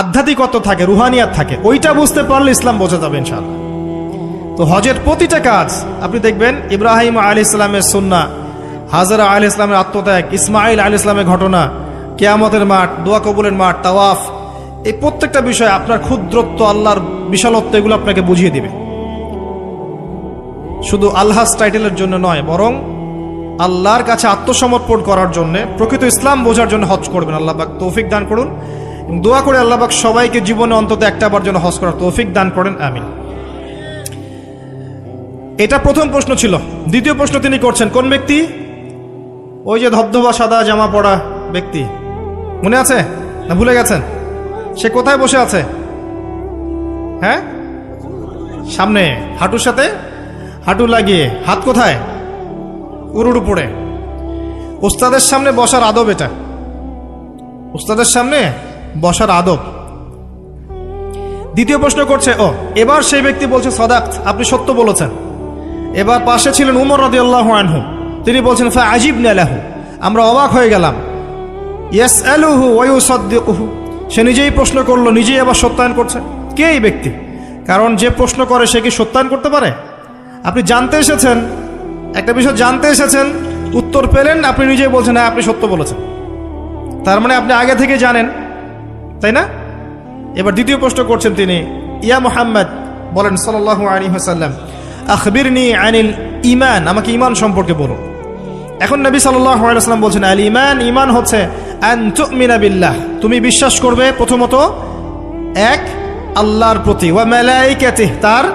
আধ্যাত্মিকত্ব থাকে, রুহানিয়াত থাকে, ওইটা বুঝতে পারলে ইসলাম বোঝা যাবে ইনশাআল্লাহ। তো হজের প্রতিটা কাজ আপনি দেখবেন ইব্রাহিম আলাইহিস সালামের সুন্নাহ, হাজরা আলাইহিস সালামের আত্মত্যাগ, ইসমাইল আলাইহিস সালামের ঘটনা, কিয়ামতের মাঠ, দোয়া কবুলের মাঠ, তাওয়াফ, এই প্রত্যেকটা বিষয় আপনার ক্ষুদ্রত্ব, আল্লাহর বিশালত্ব, এগুলো আপনাকে বুঝিয়ে দিবে। শুধু আলহাজ টাইটেলের জন্য নয়, বরং আল্লাহর কাছে আত্মসমর্পণ করার জন্য, প্রকৃত ইসলাম বোঝার জন্য হজ করবেন। আল্লাহ পাক তৌফিক দান করুন। দোয়া করে আল্লাহ পাক সবাইকে জীবনে অন্তত একটাবার জন্য হজ করার তৌফিক দান করেন, আমিন। এটা প্রথম প্রশ্ন ছিল। দ্বিতীয় প্রশ্ন তিনি করছেন, কোন ব্যক্তি? ওই যে ধবধবা সাদা জামা পরা ব্যক্তি, মনে আছে না ভুলে গেছেন? সে কোথায় বসে আছে? হ্যাঁ, সামনে, হাঁটুর সাথে হাঁটু লাগিয়ে, হাত কোথায়? উরুর উপরে। উস্তাদের সামনে বসার আদব এটা, উস্তাদের সামনে বসার আদব। দ্বিতীয় প্রশ্ন করছে, ও এবার সেই ব্যক্তি বলছে সাদাক্ত, আপনি সত্য বলেছেন। এবার পাশে ছিলেন উমর রাদিয়াল্লাহু আনহু, তিনি বলছেন ফাআজিবনা লাহু, আমরা অবাক হয়ে গেলাম। ইয়াসআলুহু ওয়া ইউসাদ্দিকুহু, সে নিজেই প্রশ্ন করলো, নিজেই আবার সত্যায়ন করছে। কে এই ব্যক্তি? কারণ যে প্রশ্ন করে সে কি সত্যায়ন করতে পারে? আপনি জানতে এসেছেন, একটা বিষয় জানতে এসেছেন, উত্তর পেলেন, আপনি নিজেই বলছেন হ্যাঁ আপনি সত্য বলেছেন, তার মানে আপনি আগে থেকে জানেন, তাই না? এবার দ্বিতীয় প্রশ্ন করছেন তিনি, ইয়া মুহাম্মদ, বলেন সাল্লাল্লাহু আলাইহি ওয়াসাল্লাম, আখবিরনি আনিল ঈমান, আমাকে ঈমান সম্পর্কে বলুন। এখন নবী সাল্লাল্লাহু আলাইহি ওয়াসাল্লাম বলছেন, আল ঈমান, ঈমান হচ্ছে আন তুমিনা বিল্লাহ, তুমি বিশ্বাস করবে প্রথমত এক আল্লাহর প্রতি, ওয়া মালাইকাতিহি, তার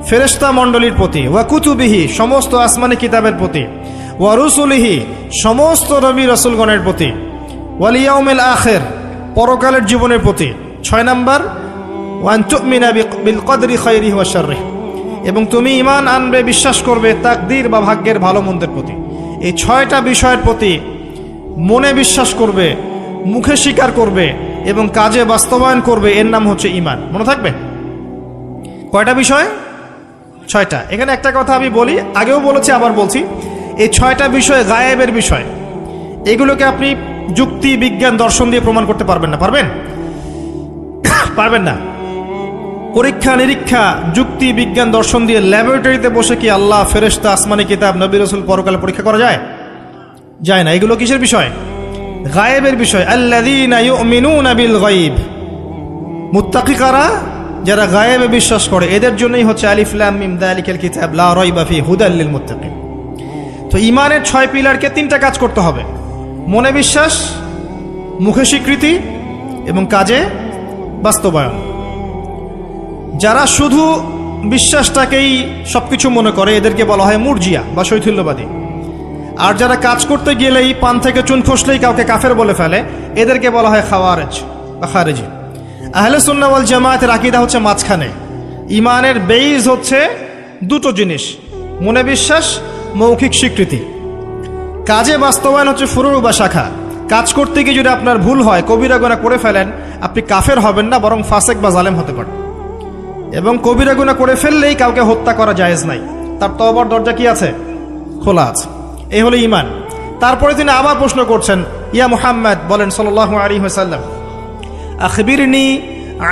ফেরেশতা মণ্ডলীর প্রতি, ওয়া কুতুবিহি, সমস্ত আসমানি কিতাবের প্রতি, ওয়া রুসুলিহি, সমস্ত নবী রাসূলগণের প্রতি, ওয়াল ইয়াউমিল আখির, পরকালের জীবনের প্রতি। 6 নাম্বার, ওয়া আন তুমিনা বিল কদরি খায়রিহি ওয়া শাররিহি, এবং তুমি ঈমান আনবে, বিশ্বাস করবে তাকদীর বা ভাগ্যের ভালো মন্দের প্রতি। এই 6টা বিষয়ের প্রতি মনে বিশ্বাস করবে, মুখে স্বীকার করবে এবং কাজে বাস্তবায়ন করবে, এর নাম হচ্ছে ঈমান। মনে থাকবে কয়টা বিষয়? 6টা। এখানে একটা কথা আমি বলি, আগেও বলেছি আবার বলছি, এই 6টা বিষয় গায়েবের বিষয়, এগুলোকে আপনি যুক্তি, বিজ্ঞান, দর্শন দিয়ে প্রমাণ করতে পারবেন না। পারবেন? পারবেন না। পরীক্ষা নিরীক্ষা, যুক্তি, বিজ্ঞান, দর্শন দিয়ে ল্যাবরেটরিতে বসে কি আল্লাহ, ফেরেশতা, আসমানি কিতাব, নবী রাসূল, পরকাল পরীক্ষা করা যায়? যায় না। এগুলো কিসের বিষয়? গায়েবের বিষয়। আল্লাযীনা ইউমিনুনা বিল গায়ব, মুত্তাকি কারা? যারা গায়েবে বিশ্বাস করে, এদের জন্যই হচ্ছে আলিফ লাম মিম যালিকাল কিতাব লা রাইবা ফি হুদাল লিল মুত্তাকিন। তো ঈমানের 6 পিলারকে 3টা কাজ করতে হবে, মনে বিশ্বাস, মুখে স্বীকৃতি এবং কাজে বাস্তবায়ন। যারা শুধু বিশ্বাসটাকেই সবকিছু মনে করে, এদেরকে বলা হয় মুরজিয়া বা শৈথিল্যবাদী। আর যারা কাজ করতে গেলেই পান থেকে চুন খসলেই কাউকে কাফের বলে ফেলে, এদেরকে বলা হয় খাওয়ারেজ বা খারেজি। আহলে সুন্নাহ ওয়াল জামায়াতের আকীদা হচ্ছে মাঝখানে। ঈমানের বেইজ হচ্ছে দুটো জিনিস, মনে বিশ্বাস, মৌখিক স্বীকৃতি। কাজে বাস্তবায়ন হচ্ছে ফুরু বা শাখা। কাজ করতে গিয়ে যদি আপনার ভুল হয়, কবিরা গুনাহ করে ফেলেন, আপনি কাফের হবেন না, বরং ফাসেক বা জালেম হতে পারেন। এবং কবিরা গুনাহ করে ফেললেই কাউকে হত্যা করা জায়েজ নাই, তার তওবার দরজা কি আছে? খোলা আছে। এই হলো ঈমান। তারপরে তিনি আবার প্রশ্ন করছেন, ইয়া মুহাম্মদ, বলেন সাল্লাল্লাহু আলাইহি ওয়াসাল্লাম, আখবিরনি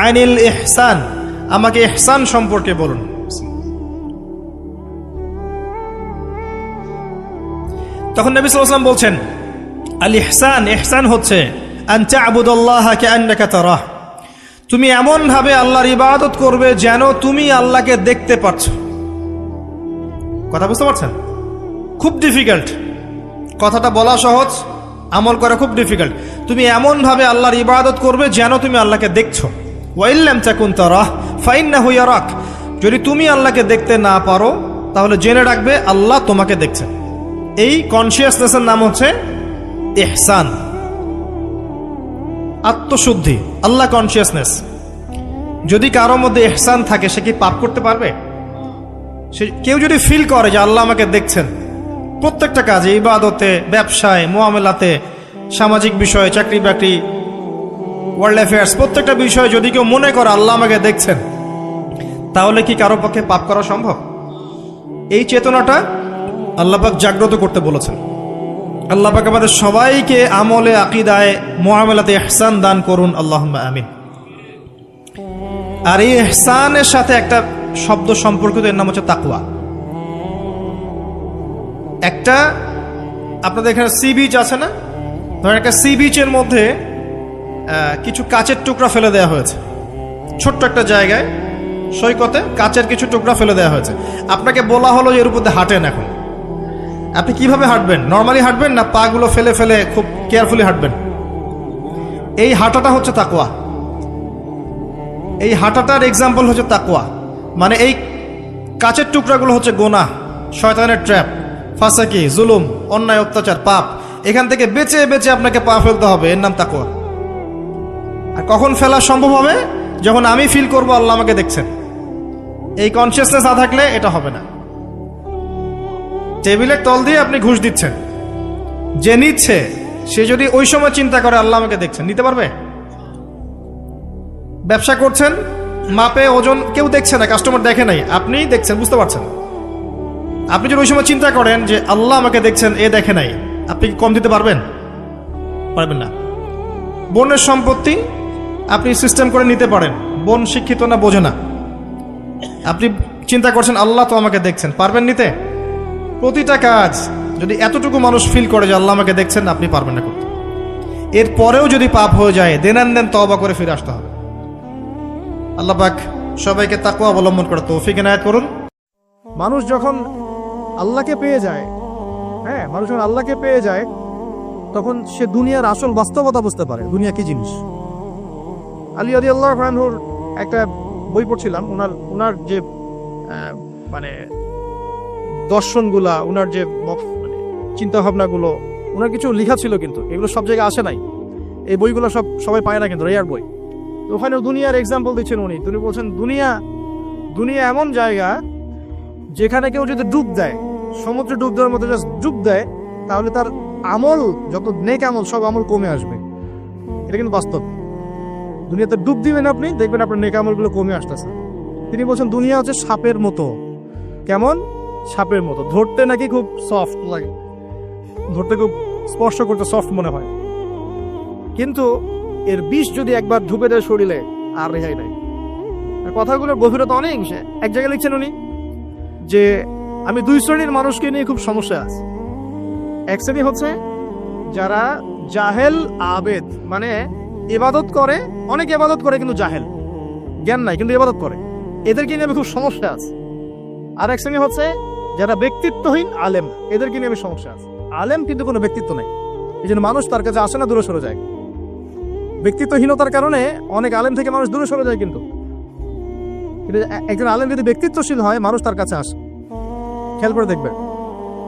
আনিল ইহসান, আমাকে ইহসান সম্পর্কে বলুন। তখন নবী সাল্লাল্লাহু আলাইহি ওয়াসাল্লাম বলছেন, আল ইহসান, ইহসান হচ্ছে আন তা'বুদাল্লাহা কাআন্নাকা তারাহ, তুমি এমন ভাবে আল্লাহর ইবাদত করবে যেন তুমি আল্লাহকে দেখতে পাচ্ছ। কথা বুঝতে পারছেন? খুব ডিফিকাল্ট, কথাটা বলা সহজ, আমল করা খুব ডিফিকাল্ট। তুমি এমন ভাবে আল্লাহর ইবাদত করবে যেন তুমি আল্লাহকে দেখছো। ওয়া ইল্লাম তাকুন তারাহ ফাইন্নাহু ইয়ারাক, যদি তুমি আল্লাহকে দেখতে না পারো তাহলে জেনে রাখবে আল্লাহ তোমাকে দেখছেন। এই কনসিয়াসনেসের নাম হচ্ছে ইহসান, আত্মশুদ্ধি, আল্লাহ কনসিয়াসনেস। যদি কারোর মধ্যে ইহসান থাকে সে কি পাপ করতে পারবে? সে কেউ যদি ফিল করে যে আল্লাহ আমাকে দেখছেন প্রত্যেকটা কাজে, ইবাদতে, ব্যবসায়, মুআমালাতে, সামাজিক বিষয়ে, চাকরি বাকরি, ওয়ার্ল্ড অ্যাফেয়ার্স, প্রত্যেকটা বিষয়ে যদি কেউ মনে করে আল্লাহ আমাকে দেখছেন, তাহলে কি কারো পক্ষে পাপ করা সম্ভব? এই চেতনাটা আল্লাহ পাক জাগ্রত করতে বলেছেন। আল্লাহ পাক আমাদের সবাইকে আমলে, আকীদায়, মুআমালাতে ইহসান দান করুন, আল্লাহুম্মা আমিন। আর এই ইহসানের সাথে একটা শব্দ সম্পর্কিত, এর নাম হচ্ছে তাকওয়া। একটা আপনাদের এখানে সি বিচ আছে না, ধরেন একটা সি বিচের মধ্যে কিছু কাচের টুকরা ফেলে দেওয়া হয়েছে, ছোট্ট একটা জায়গায় সৈকতে কাচের কিছু টুকরা ফেলে দেওয়া হয়েছে। আপনাকে বলা হলো যে এর উপর দিয়ে হাঁটেন। এখন আপনি কিভাবে হাঁটবেন? নর্মালি হাঁটবেন না পাগুলো ফেলে ফেলে খুব কেয়ারফুলি হাঁটবেন? এই হাঁটাটা হচ্ছে তাকওয়া। এই হাঁটাটার এক্সাম্পল হচ্ছে তাকওয়া। মানে এই কাচের টুকরাগুলো হচ্ছে গুনাহ, শয়তানের ট্র্যাপ, ফাসাকি, জুলুম, অন্যায়, অত্যাচার, পাপ। এখান থেকে বেঁচে বেঁচে আপনাকে পা ফেলতে হবে, এর নাম তাকওয়া। আর কখন ফেলা সম্ভব হবে? যখন আমি ফিল করব আল্লাহ আমাকে দেখছেন। এই কনসিয়াসনেস না থাকলে এটা হবে না। টেবিলের তল দিয়ে আপনি ঘুষ দিচ্ছেন, যে নিচ্ছে সে যদি ওই সময় চিন্তা করে আল্লাহ আমাকে দেখছেন, নিতে পারবে? ব্যবসা করছেন, মাপে ওজন কেউ দেখছে না, কাস্টমার দেখে নাই, আপনি দেখছেন, বুঝতে পারছেন। আপনি যদি ওই সময় চিন্তা করেন যে আল্লাহ আমাকে দেখছেন, এ দেখে নাই, আপনি কি কম দিতে পারবেন? পারবেন না। বোনের সম্পত্তি আপনি সিস্টেম করে নিতে পারেন, বোন শিক্ষিত না, বোঝে না, আপনি চিন্তা করছেন আল্লাহ তো আমাকে দেখছেন, পারবেন নিতে? প্রতিটা কাজ যদি এতটুকু মানুষ ফিল করে যে আল্লাহ আমাকে দেখছেন, আপনি পারবেন না করতে। এরপরেও যদি পাপ হয়ে যায়, দেন তওবা করে ফিরে আসতে হবে। আল্লাহ পাক সবাইকে তাকওয়া অবলম্বন করে তৌফিক এনায়েত করুন। মানুষ যখন আল্লাহকে পেয়ে যায়, হ্যাঁ, মানুষ যখন আল্লাহকে পেয়ে যায় তখন সে দুনিয়ার আসল বাস্তবতা বুঝতে পারে, দুনিয়া কি জিনিস। আলী রাদিয়াল্লাহু আনহুর একটা বই পড়ছিলাম, উনার যে মানে দর্শনগুলা, উনার যে মানে চিন্তা ভাবনাগুলো, উনার কিছু লেখা ছিল, কিন্তু এগুলো সব জায়গায় আসে নাই। এই বইগুলো সবাই পায় না, কিন্তু রেয়ার বই। তো ওখানে দুনিয়ার এক্সাম্পল দিচ্ছেন তিনি বলছেন দুনিয়া এমন জায়গা যেখানে কেউ যদি ডুব দেয়, সমুদ্রে ডুব দেওয়ার মতো জাস্ট ডুব দেয়, তাহলে তার আমল, যত নেক আমল, সব আমল কমে আসবে। এটা কিন্তু বাস্তব। দুনিয়াতে ডুব দিবেন আপনি, দেখবেন আপনার নেক আমলগুলো কমে আসতেছে। তিনি বলছেন দুনিয়া হচ্ছে সাপের মতো। কেমন? সাপের মতো। ধরতে নাকি খুব সফট লাগে, ধরতে খুব স্পর্শ করতে সফট মনে হয়, কিন্তু এর বিষ যদি একবার ঢুকে দেয় শরীরে, আর রেহাই নাই। কথাগুলোর গভীরতা অনেক। এক জায়গায় লিখছেন উনি যে আমি দুই শ্রেণীর মানুষকে নিয়ে খুব সমস্যা আছে। এক শ্রেণী হচ্ছে যারা জাহেল আবেদ, মানে ইবাদত করে, অনেক ইবাদত করে কিন্তু জাহেল, জ্ঞান নাই কিন্তু ইবাদত করে, এদেরকে নিয়ে আমি খুব সমস্যা আছে। আর এক শ্রেণী হচ্ছে যারা ব্যক্তিত্বহীন আলেম, এদেরকে নিয়ে আমি সমস্যা আছে। আলেম কিন্তু কোনো ব্যক্তিত্ব নেই, এই জন্য মানুষ তার কাছে আসে না, দূরে সরে যায়। ব্যক্তিত্বহীনতার কারণে অনেক আলেম থেকে মানুষ দূরে সরে যায়, কিন্তু একজন আলেম যদি ব্যক্তিত্বশীল হয়, মানুষ তার কাছে আসে। খেয়াল করে দেখবেন।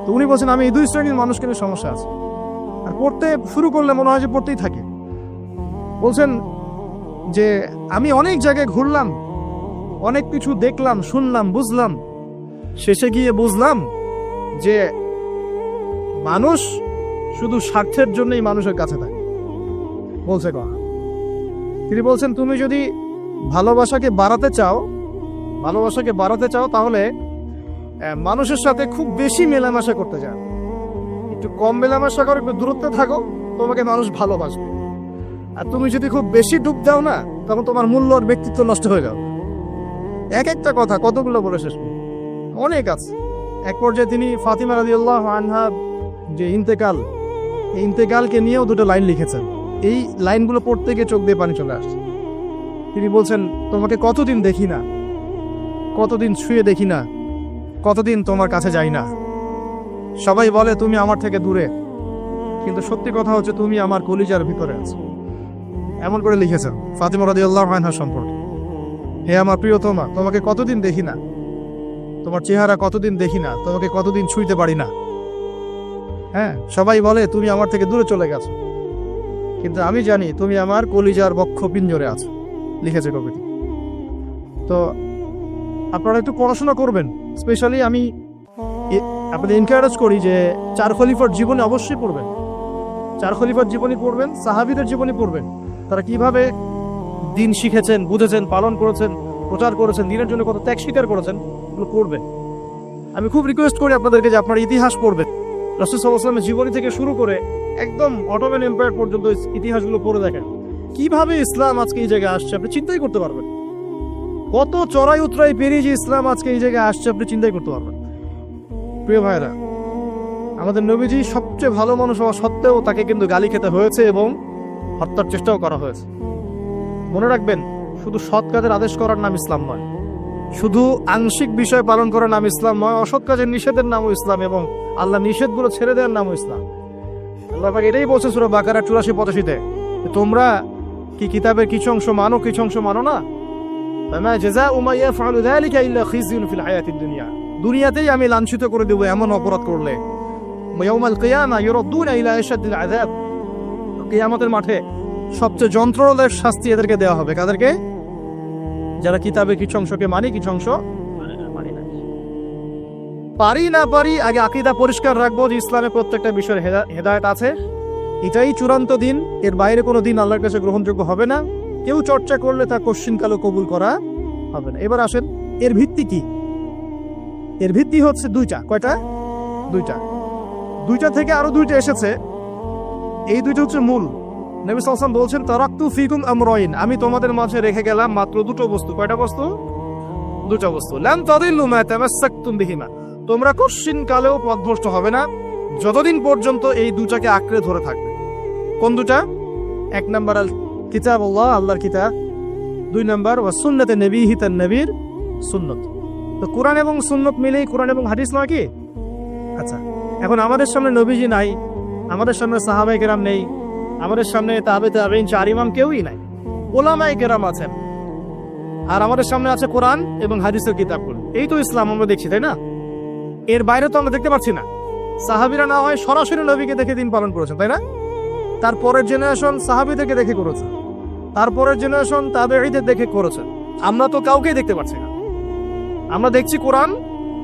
তো উনি বলছেন আমি এই দুই শ্রেণীর মানুষকে নিয়ে সমস্যা আছে, আর পড়তে শুরু করলে মনে হয় যে পড়তেই থাকে। বলছেন যে আমি অনেক জায়গায় ঘুরলাম, অনেক কিছু দেখলাম, শুনলাম, বুঝলাম, শেষে গিয়ে বুঝলাম যে মানুষ শুধু স্বার্থের জন্যই মানুষের কাছে থাকে। বলছে কথা। তিনি বলছেন তুমি যদি ভালোবাসাকে বাড়াতে চাও তাহলে মানুষের সাথে খুব বেশি মেলামেশা করতে চাও, একটু কম মেলামেশা করো, একটু দূরত্বে থাকো, তোমাকে মানুষ ভালোবাসবে। আর তুমি যদি খুব বেশি ডুব দাও না, তখন তোমার মূল্য আর ব্যক্তিত্ব নষ্ট হয়ে যাবে। এক একটা কথা কতগুলো বলে শেষ, অনেক আছে। এক পর্যায়ে তিনি ফাতিমা রাদিয়াল্লাহু আনহা যে ইন্তেকাল, এই ইন্তেকালকে নিয়েও দুটো লাইন লিখেছেন। এই লাইনগুলো পড়তে গিয়ে চোখ দিয়ে পানি চলে আসছে। তিনি বলছেন, তোমাকে কতদিন দেখি না, কতদিন ছুঁয়ে দেখি না, কতদিন তোমার কাছে যাই না। সবাই বলে তুমি আমার থেকে দূরে, কিন্তু সত্যি কথা হচ্ছে তুমি আমার কলিজার ভিতরে আছো। এমন করে লিখেছেন ফাতিমা রাদিয়াল্লাহু আনহা সম্পর্কে। হে আমার প্রিয়তমা, তোমাকে কতদিন দেখি না, তোমার চেহারা কতদিন দেখি না, তোমাকে কতদিন ছুঁইতে পারি না। হ্যাঁ, সবাই বলে তুমি আমার থেকে দূরে চলে গেছো, কিন্তু আমি জানি তুমি আমার কলিজার বক্ষ পিঞ্জরে আছো, লিখেছে কবিতা। তো আপনারা একটু পড়াশোনা করবেন। স্পেশালি আমি আপনাদের এনকারেজ করি যে চার খলিফার জীবনে অবশ্যই পড়বেন। চার খলিফার জীবনী পড়বেন, সাহাবীদের জীবনী পড়বেন। তারা কিভাবে দিন শিখেছেন, বুঝেছেন, পালন করেছেন, প্রচার করেছেন, দিনের জন্য কত ত্যাগ স্বীকার করেছেন, এগুলো পড়বেন। আমি খুব রিকোয়েস্ট করি আপনাদেরকে যে আপনারা ইতিহাস পড়বেন। রাসূল সাল্লাল্লাহু আলাইহি ওয়াসাল্লামের জীবনী থেকে শুরু করে একদম অটোমান এম্পায়ার পর্যন্ত ইতিহাসগুলো পড়ে দেখেন। কিভাবে ইসলাম আজকে এই জায়গায় আসছে আপনি চিন্তাই করতে পারবেন। কত চড়াই উতরাই পেরিয়ে যে ইসলাম আজকে এই জায়গায় আসছে আপনি চিন্তাই করতে পারবেন। প্রিয় ভাইরা, আমাদের নবীজি সবচেয়ে ভালো মানুষ হওয়া সত্ত্বেও তাকে কিন্তু গালি খেতে হয়েছে এবং হত্যার চেষ্টাও করা হয়েছে। মনে রাখবেন, শুধু সৎ কাজের আদেশ করার নাম ইসলাম নয়, শুধু আংশিক বিষয় পালন করার নাম ইসলাম নয়, অসৎ কাজের নিষেধের নামও ইসলাম, এবং আল্লাহ নিষেধগুলো ছেড়ে দেওয়ার নামও ইসলাম। আল্লাহ পাক এটাই বলছে সূরা বাকারা 84-85-তে, তোমরা কি কিতাবের কিছু অংশ মানো, কিছু অংশ মানো না। ফামা জাযাউ মা ইয়াফআলু যালিকা ইল্লা খিজয়ুন ফিল হায়াতিদ দুনিয়া, দুনিয়াতেই আমি লাঞ্ছিত করে দেব এমন অপরাধ করলে। ইয়াউমাল কিয়ামা ইউরাদ্দুনা ইলা আশাদ্দিল আযাব, কিয়ামতের মাঠে সবচেয়ে যন্ত্রণাদায়ক শাস্তি এদেরকে দেওয়া হবে। কাদেরকে? যারা কিতাবের কিছু অংশকে মানি, কিছু অংশ মানি না। পারি না পারি, আগে আকীদা পরিষ্কার রাখবো যে ইসলামে প্রত্যেকটা বিষয়ের হেদায়েত আছে। এটাই চূড়ান্ত দিন, এর বাইরে কোনো দিন আল্লাহর কাছে গ্রহণযোগ্য হবে না। কেউ চর্চা করলে তা কোশ্চিনকালও কবুল করা হবে না। এবার আসেন, এর ভিত্তি কি? এর ভিত্তি হচ্ছে দুইটা। কয়টা? দুইটা। দুইটা থেকে আরো দুইটা এসেছে, এই দুইটা হচ্ছে মূল। নবী সাল্লাল্লাহু আলাইহি ওয়াসাল্লাম বলছেন, তারাকতু ফিকুম আমরাইন, আমি তোমাদের মাঝে রেখে গেলাম মাত্র দুটো বস্তু। কয়টা বস্তু? দুটো বস্তু। লাম তাদিল্লু মা তামাসসাকতুম বিহিমা, তোমরা কোশ্চিনকালেও পথভ্রষ্ট হবে না যতদিন পর্যন্ত এই দুটাকে আঁকড়ে ধরে থাকবে। কোন দুটা? এক নাম্বার আল কিতাবুল্লাহ, আল্লাহর কিতাব। দুই নাম্বার ওয়া সুন্নাতে নবীহি, তার নবীর সুন্নত। তো কোরআন এবং সুন্নত মিলেই কোরআন এবং হাদিস নয় কি? আচ্ছা, এখন আমাদের সামনে নবীজি নাই, আমাদের সামনে সাহাবায়ে কেরাম নেই, আমাদের সামনে তাবেঈন, চার ইমাম কেউই নাই, ওলামায়ে কেরাম আছেন, আর আমাদের সামনে আছে কোরআন এবং হাদিসের কিতাবগুলো। এই তো ইসলাম আমরা দেখছি, তাই না? এর বাইরে তো আমরা দেখতে পাচ্ছি না। সাহাবীরা না হয় সরাসরি নবীকে দেখে দিন পালন করেছেন, তাই না? তারপরের জেনারেশন সাহাবীদেরকে দেখে করেছে, তারপরের জেনারেশন তাবেঈদের দেখে করেছে। আমরা তো কাউকেই দেখতে পাচ্ছি না। আমরা দেখছি কোরআন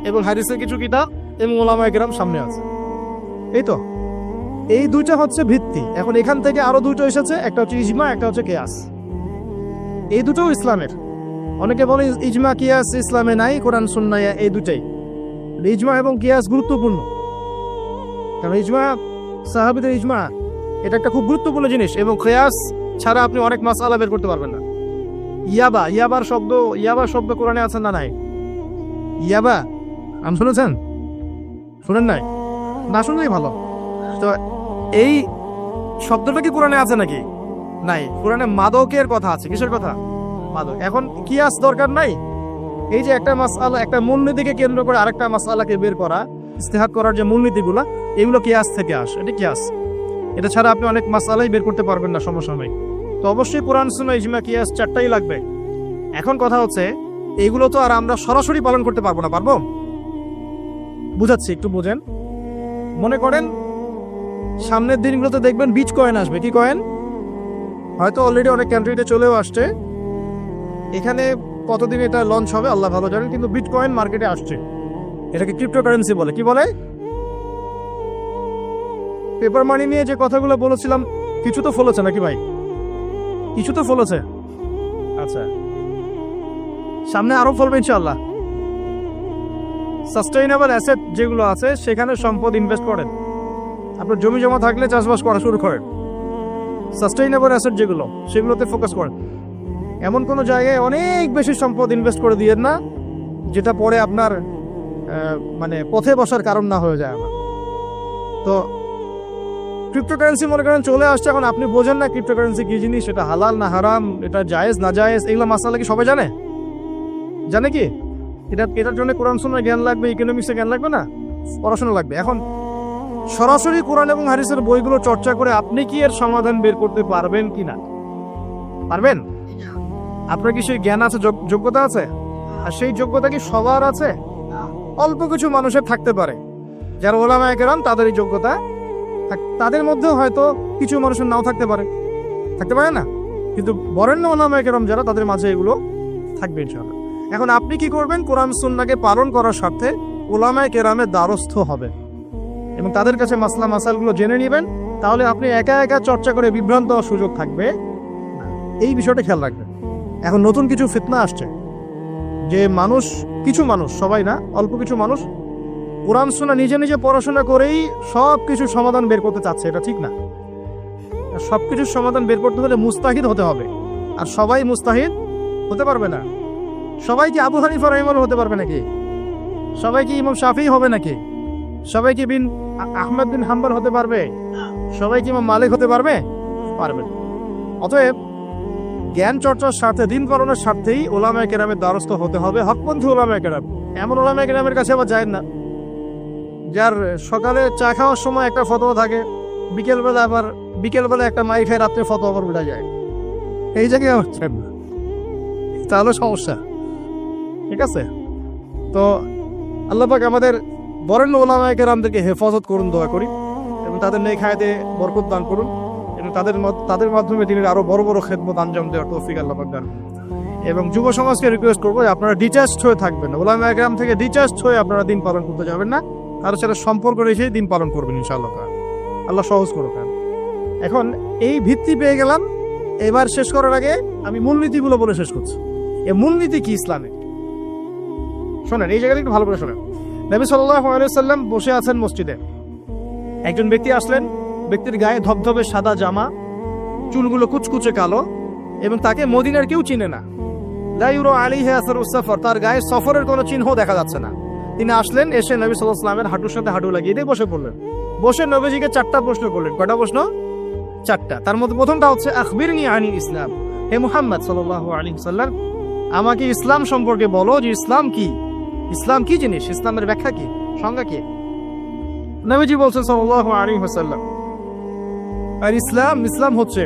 এবং হাদিসের কিছু কিতাব এবং ওলামায়ে কেরাম সামনে আছে। এই তো, এই দুইটা হচ্ছে ভিত্তি। এখন এখান থেকে আরো দুটো এসেছে, একটা হচ্ছে ইজমা, একটা হচ্ছে কিয়াস। এই দুটো ইসলামের। অনেকে বলে ইজমা কিয়াস ইসলামে নাই, কোরআন সুন্নাহ এই দুটাই। ইজমা এবং কিয়াস গুরুত্বপূর্ণ, কারণ ইজমা, সাহাবীদের ইজমা, এটা একটা খুব গুরুত্বপূর্ণ জিনিস, এবং কিয়াস ছাড়া আপনি অনেক মাসআলা বের করতে পারবেন না। ইয়াবার শব্দ কোরআনে আছে না নাই? ইয়াবা আম শুনেছেন? শুনেন নাই? না শুনলেই ভালো। তো এই শব্দটা কি কোরআনে আছে নাকি? নাই। কোরআনে মাদকের কথা আছে। কিসের কথা? মাদক। এখন কিয়াস দরকার নাই। এই যে একটা মাসআলা, একটা মূলনীতিকে কেন্দ্র করে আরেকটা মাসআলাকে বের করা, ইস্তেহাদ করার যে মূলনীতিগুলো, এগুলো কিয়াস থেকে আসে। এটা কিয়াস। এটা ছাড়া আপনি অনেক মাসআলাই বের করতে পারবেন না সমসাময়িক। তো অবশ্যই কোরআন, সুন্নাহ, ইজমা, কিয়াস চারটাই লাগবে। এখন কথা হচ্ছে, এইগুলো তো আর আমরা সরাসরি পালন করতে পারবো না। পারবো? বুঝাচ্ছি, একটু বোঝেন। মনে করেন সামনের দিনগুলোতে দেখবেন বিচ কয়েন আসবে। কি কয়েন? হয়তো অলরেডি অনেক কান্ট্রিতে চলেও আসছে। এখানে কতদিন এটা লঞ্চ হবে আল্লাহ ভালো জানেন, কিন্তু বিট কয়েন মার্কেটে আসছে। এটাকে ক্রিপ্টোকারেন্সি বলে। কি বলে? পেপার মানি নিয়ে যে কথাগুলো বলেছিলাম, কিছু তো ফলেছে নাকি ভাই? কিছু তো ফলেছে। আচ্ছা, সামনে আরো ফলবে ইনশাআল্লাহ। সাস্টেইনেবল অ্যাসেট যেগুলো আছে, সেখানে সম্পদ ইনভেস্ট করেন। আপনার জমি জমা থাকলে চাষবাস করা শুরু করেন। সাস্টেইনেবল অ্যাসেট যেগুলো, সেগুলোতে ফোকাস করেন। এমন কোনো জায়গায় অনেক বেশি সম্পদ ইনভেস্ট করে দিয়েন না, যেটা পরে আপনার মানে পথে বসার কারণ না হয়ে যায়। আমার তো ক্রিপ্টোকারেন্সি মনে করেন চলে আসছে, এখন আপনি বোঝেন না ক্রিপ্টোকারেন্সি কি জিনিস, এটা হালাল না হারাম, এটা জায়েজ না জায়েজ, এগুলো মাসালা কি সবাই জানে? জানে কি? এটার জন্য কোরআন সুন্নাহর জ্ঞান লাগবে, ইকোনমিক্সের জ্ঞান লাগবে না, পড়াশোনা লাগবে। এখন সরাসরি কোরআন এবং হাদিসের বইগুলো চর্চা করে আপনি কি এর সমাধান বের করতে পারবেন কি না? পারবেন? আপনার কি সেই জ্ঞান আছে, যোগ্যতা আছে? আর সেই যোগ্যতা কি সবার আছে? অল্প কিছু মানুষের থাকতে পারে, যারা ওলামায়ে কেরাম তাদের এই যোগ্যতা, তাদের মধ্যেও হয়তো কিছু মানুষের নাও থাকতে পারে না, কিন্তু বরেণ্য ওলামায়ে কেরাম যারা, তাদের মাঝে এগুলো থাকবে ইনশাআল্লাহ। এখন আপনি কি করবেন? কোরআন সুন্নাহকে পালন করার স্বার্থে ওলামায়ে কেরামের দ্বারস্থ হবেন এবং তাদের কাছে মাসলা মাসালগুলো জেনে নেবেন। তাহলে আপনি একা একা চর্চা করে বিভ্রান্ত হওয়ার সুযোগ থাকবে, এই বিষয়টা খেয়াল রাখবেন। এখন নতুন কিছু ফিতনা আসছে যে কিছু মানুষ, সবাই না, অল্প কিছু মানুষ কোরআন সুন্নাহ নিজে নিজে পড়াশোনা করেই সব কিছু সমাধান বের করতে চাচ্ছে। এটা ঠিক না। সব কিছুর সমাধান বের করতে হলে মুস্তাহিদ হতে হবে, আর সবাই মুস্তাহিদ হতে পারবে না। সবাই কি আবু হানিফা রাহিমাহুল্লাহ হতে পারবে নাকি? সবাই কি ইমাম শাফিঈ হবে নাকি? সবাই কি আহমদ বিন হাম্বল হতে পারবে? সবাই কি ইমাম মালিক হতে পারবে? পারবে না। অতএব জ্ঞান চর্চার স্বার্থে, দিন পালনের স্বার্থেই ওলামায়ে কেরামের দ্বারস্থ হতে হবে, হকপন্থী ওলামায়ে কেরাম। এমন ওলামায়ে কেরামের কাছে আবার যায় না যার সকালে চা খাওয়ার সময় একটা ফতোয়া থাকে, বিকেলবেলা একটা মাই খায়, রাত্রে ফতোয়া আবার উঠে যায়। এই জায়গায় হচ্ছে না, তাহলে সমস্যা। ঠিক আছে? তো আল্লাহ পাক আমাদের বরেণ্য ওলামায়ে কেরামদেরকে হেফাজত করুন, দোয়া করি, এবং তাদের নেক হায়াতে বরকত দান করুন, এবং তাদের মাধ্যমে দিনের আরো বড় বড় খেদমত আঞ্জাম দেওয়ার তৌফিক আল্লাহ পাক দান করুন। এবং যুব সমাজকে রিকোয়েস্ট করবো যে আপনারা ডিটাচড হয়ে থাকবেন, ওলামায়ে কেরাম থেকে ডিটাচড হয়ে আপনারা দিন পালন করতে যাবেন না, তার সাথে সম্পর্ক রেখে দিন পালন করবেন ইনশাআল্লাহ। আল্লাহ সহজ করুক। এখন এই ভিত্তি পেয়ে গেলাম, এবার শেষ করার আগে আমি মূলনীতিগুলো বলে শেষ করছি। এই মূলনীতি কি ইসলামে? শোনেন, এই জায়গাটা একটু ভালো করে শোনেন। নবী সাল্লাল্লাহু আলাইহি সাল্লাম বসে আছেন মসজিদে, একজন ব্যক্তি আসলেন, ব্যক্তির গায়ে ধবধবে সাদা জামা, চুলগুলো কুচকুচে কালো, এবং তাকে মদিনার কেউ চিনে না। লা ইউরা আলাইহি আসারুস সাফর, তার গায়ে সফরের কোনো চিহ্ন দেখা যাচ্ছে না। তিনি আসলেন, এসে নবী সাল্লাল্লাহু আলাইহি ওয়াসাল্লামের হাঁটুর সাথে হাঁটু লাগিয়ে দিয়ে বসে পড়লেন। বসে নবীজিকে 4টা প্রশ্ন করলেন। কয়টা প্রশ্ন? 4টা। তার মধ্যে প্রথমটা হচ্ছে আখবিরনি আনিল ইসলাম, হে মুহাম্মদ সাল্লাল্লাহু আলাইহি ওয়াসাল্লাম, আমাকে ইসলাম সম্পর্কে বলো, যে ইসলাম কি, ইসলাম কি জিনিস, ইসলামের ব্যাখ্যা কি, সংজ্ঞা কি? নবীজি বলছেন সাল্লাল্লাহু আলাইহি ওয়াসাল্লাম, আর ইসলাম হচ্ছে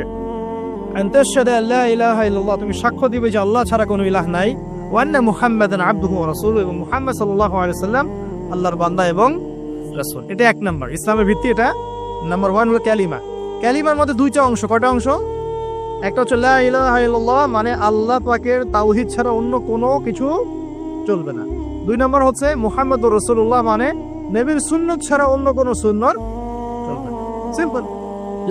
আনতাশহাদু আল্লা ইলাহা ইল্লাল্লাহ, তুমি সাক্ষ্য দিবে যে আল্লাহ ছাড়া কোনো ইলাহ নাই, ওয়া আন্না মুহাম্মাদান আবদুহু ওয়া রাসূলুহু, এবং মুহাম্মদ সাল্লাল্লাহু আলাইহি ওয়াসাল্লাম আল্লাহর বান্দা এবং রাসূল। এটা 1 নাম্বার ইসলামের ভিত্তি। এটা নাম্বার 1 হলো কালিমা। কালিমার মধ্যে 2টা অংশ। কয়টা অংশ? একটা হচ্ছে লা ইলাহা ইল্লাল্লাহ, মানে আল্লাহ পাকের তাওহীদ ছাড়া অন্য কোনো কিছু চলবে না। 2 নাম্বার হচ্ছে মুহাম্মদুর রাসূলুল্লাহ, মানে নবীর সুন্নাত ছাড়া অন্য কোনো সুন্নাত চলবে না। সিম্পল।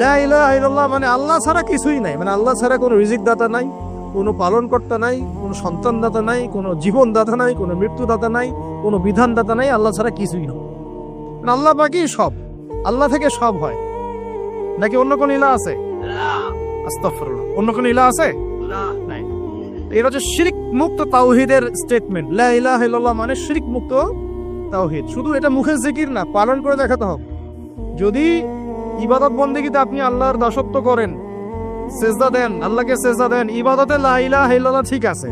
লা ইলাহা ইল্লাল্লাহ মানে আল্লাহ ছাড়া কিছুই নাই, মানে আল্লাহ ছাড়া কোনো রিজিক দাতা নাই, কোনো পালনকর্তা নাই, কোনো সন্তান দাতা নাই, কোনো জীবন দাতা নাই, কোনো মৃত্যু দাতা নাই, কোনো বিধান দাতা নাই, আল্লাহ ছাড়া কিছুই নয়। আল্লাহ বাকি সব, আল্লাহ থেকে সব হয়। নাকি অন্য কোন ইলাহ আছে? আস্তাগফিরুল্লাহ, অন্য কোন ইলাহ আছে? নাই। এটা হচ্ছে শিরক মুক্ত তাওহীদের স্টেটমেন্ট। লা ইলাহা ইল্লাল্লাহ মানে শিরক মুক্ত তাওহীদ। শুধু এটা মুখের জিকির না, পালন করে দেখাতে হবে। যদি ইবাদত বন্দেগীতে আপনি আল্লাহর দাসত্ব করেন, সেজদা দেন, আল্লাহকে সেজদা দেন, ইবাদতে লা ইলাহা ইল্লাল্লাহ ঠিক আছে।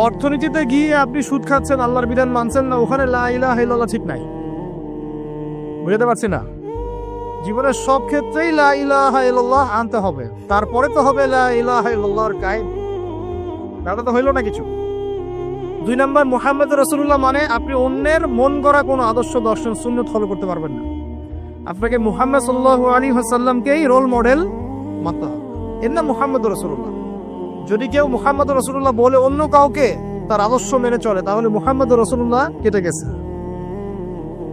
অর্থনীতিতে গিয়ে আপনি সুদ খাচ্ছেন, আল্লাহর বিধান মানছেন না, ওখানে লা ইলাহা ইল্লাল্লাহ ঠিক নাই। বুঝতে পারছি না? জীবনের সব ক্ষেত্রেই লা ইলাহা ইল্লাল্লাহ আনতে হবে, তারপরে তো হবে লা ইলাহা ইল্লাল্লাহর কায়েম। তাহলে তো হইল না কিছু। 2 নাম্বার মুহাম্মদ রাসূলুল্লাহ মানে আপনি অন্যের মন গড়া কোনো আদর্শ, দর্শন, সুন্নাত ফলো করতে পারবেন না। আপনাকে মুহাম্মদ সাল্লাল্লাহু আলাইহি ওয়াসাল্লামকেই রোল মডেল মানতে হবে। এর নাম মুহাম্মদ রাসূলুল্লাহ। যদি কেউ মুহাম্মদ রাসূলুল্লাহ বলে অন্য কাউকে তার আদর্শ মেনে চলে, তাহলে মুহাম্মদ রাসূলুল্লাহ কেটে গেছে।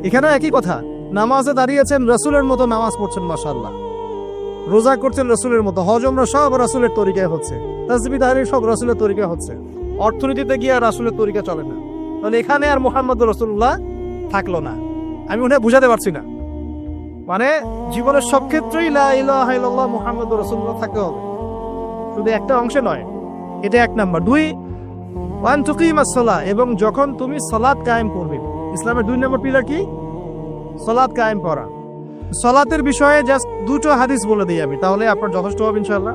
এখানে একই কথা, নামাজে দাঁড়িয়েছেন, রাসূলের মতো নামাজ পড়ছেন, মাশাআল্লাহ। রোজা করছেন রাসূলের মতো, হজ ওমরা সব রাসূলের তরিকায় হচ্ছে, তাসবিহ তাহলিল সব রাসূলের তরিকায় হচ্ছে। অর্থনীতিতে গিয়ে রাসূলের তরিকা চলে না, তাহলে এখানে আর মুহাম্মদ রাসূলুল্লাহ থাকলো না। আমি মনে হয় বুঝাতে পারছি না। মানে জীবনের সব ক্ষেত্রেই লা ইলাহা ইল্লাল্লাহ মুহাম্মদুর রাসূলুল্লাহ থাকতে হবে, শুধু একটা অংশে নয়। এটা 1 নাম্বার। 2 ওয়ান তুকিমাস সালাহ, এবং যখন তুমি সালাত কায়েম করবে। ইসলামের 2 নম্বর পিলার কি? সালাত কায়েম করা। সালাতের বিষয়ে জাস্ট দুটো হাদিস বলে দিই আমি, তাহলে আপনার যথেষ্ট হবে ইনশাআল্লাহ।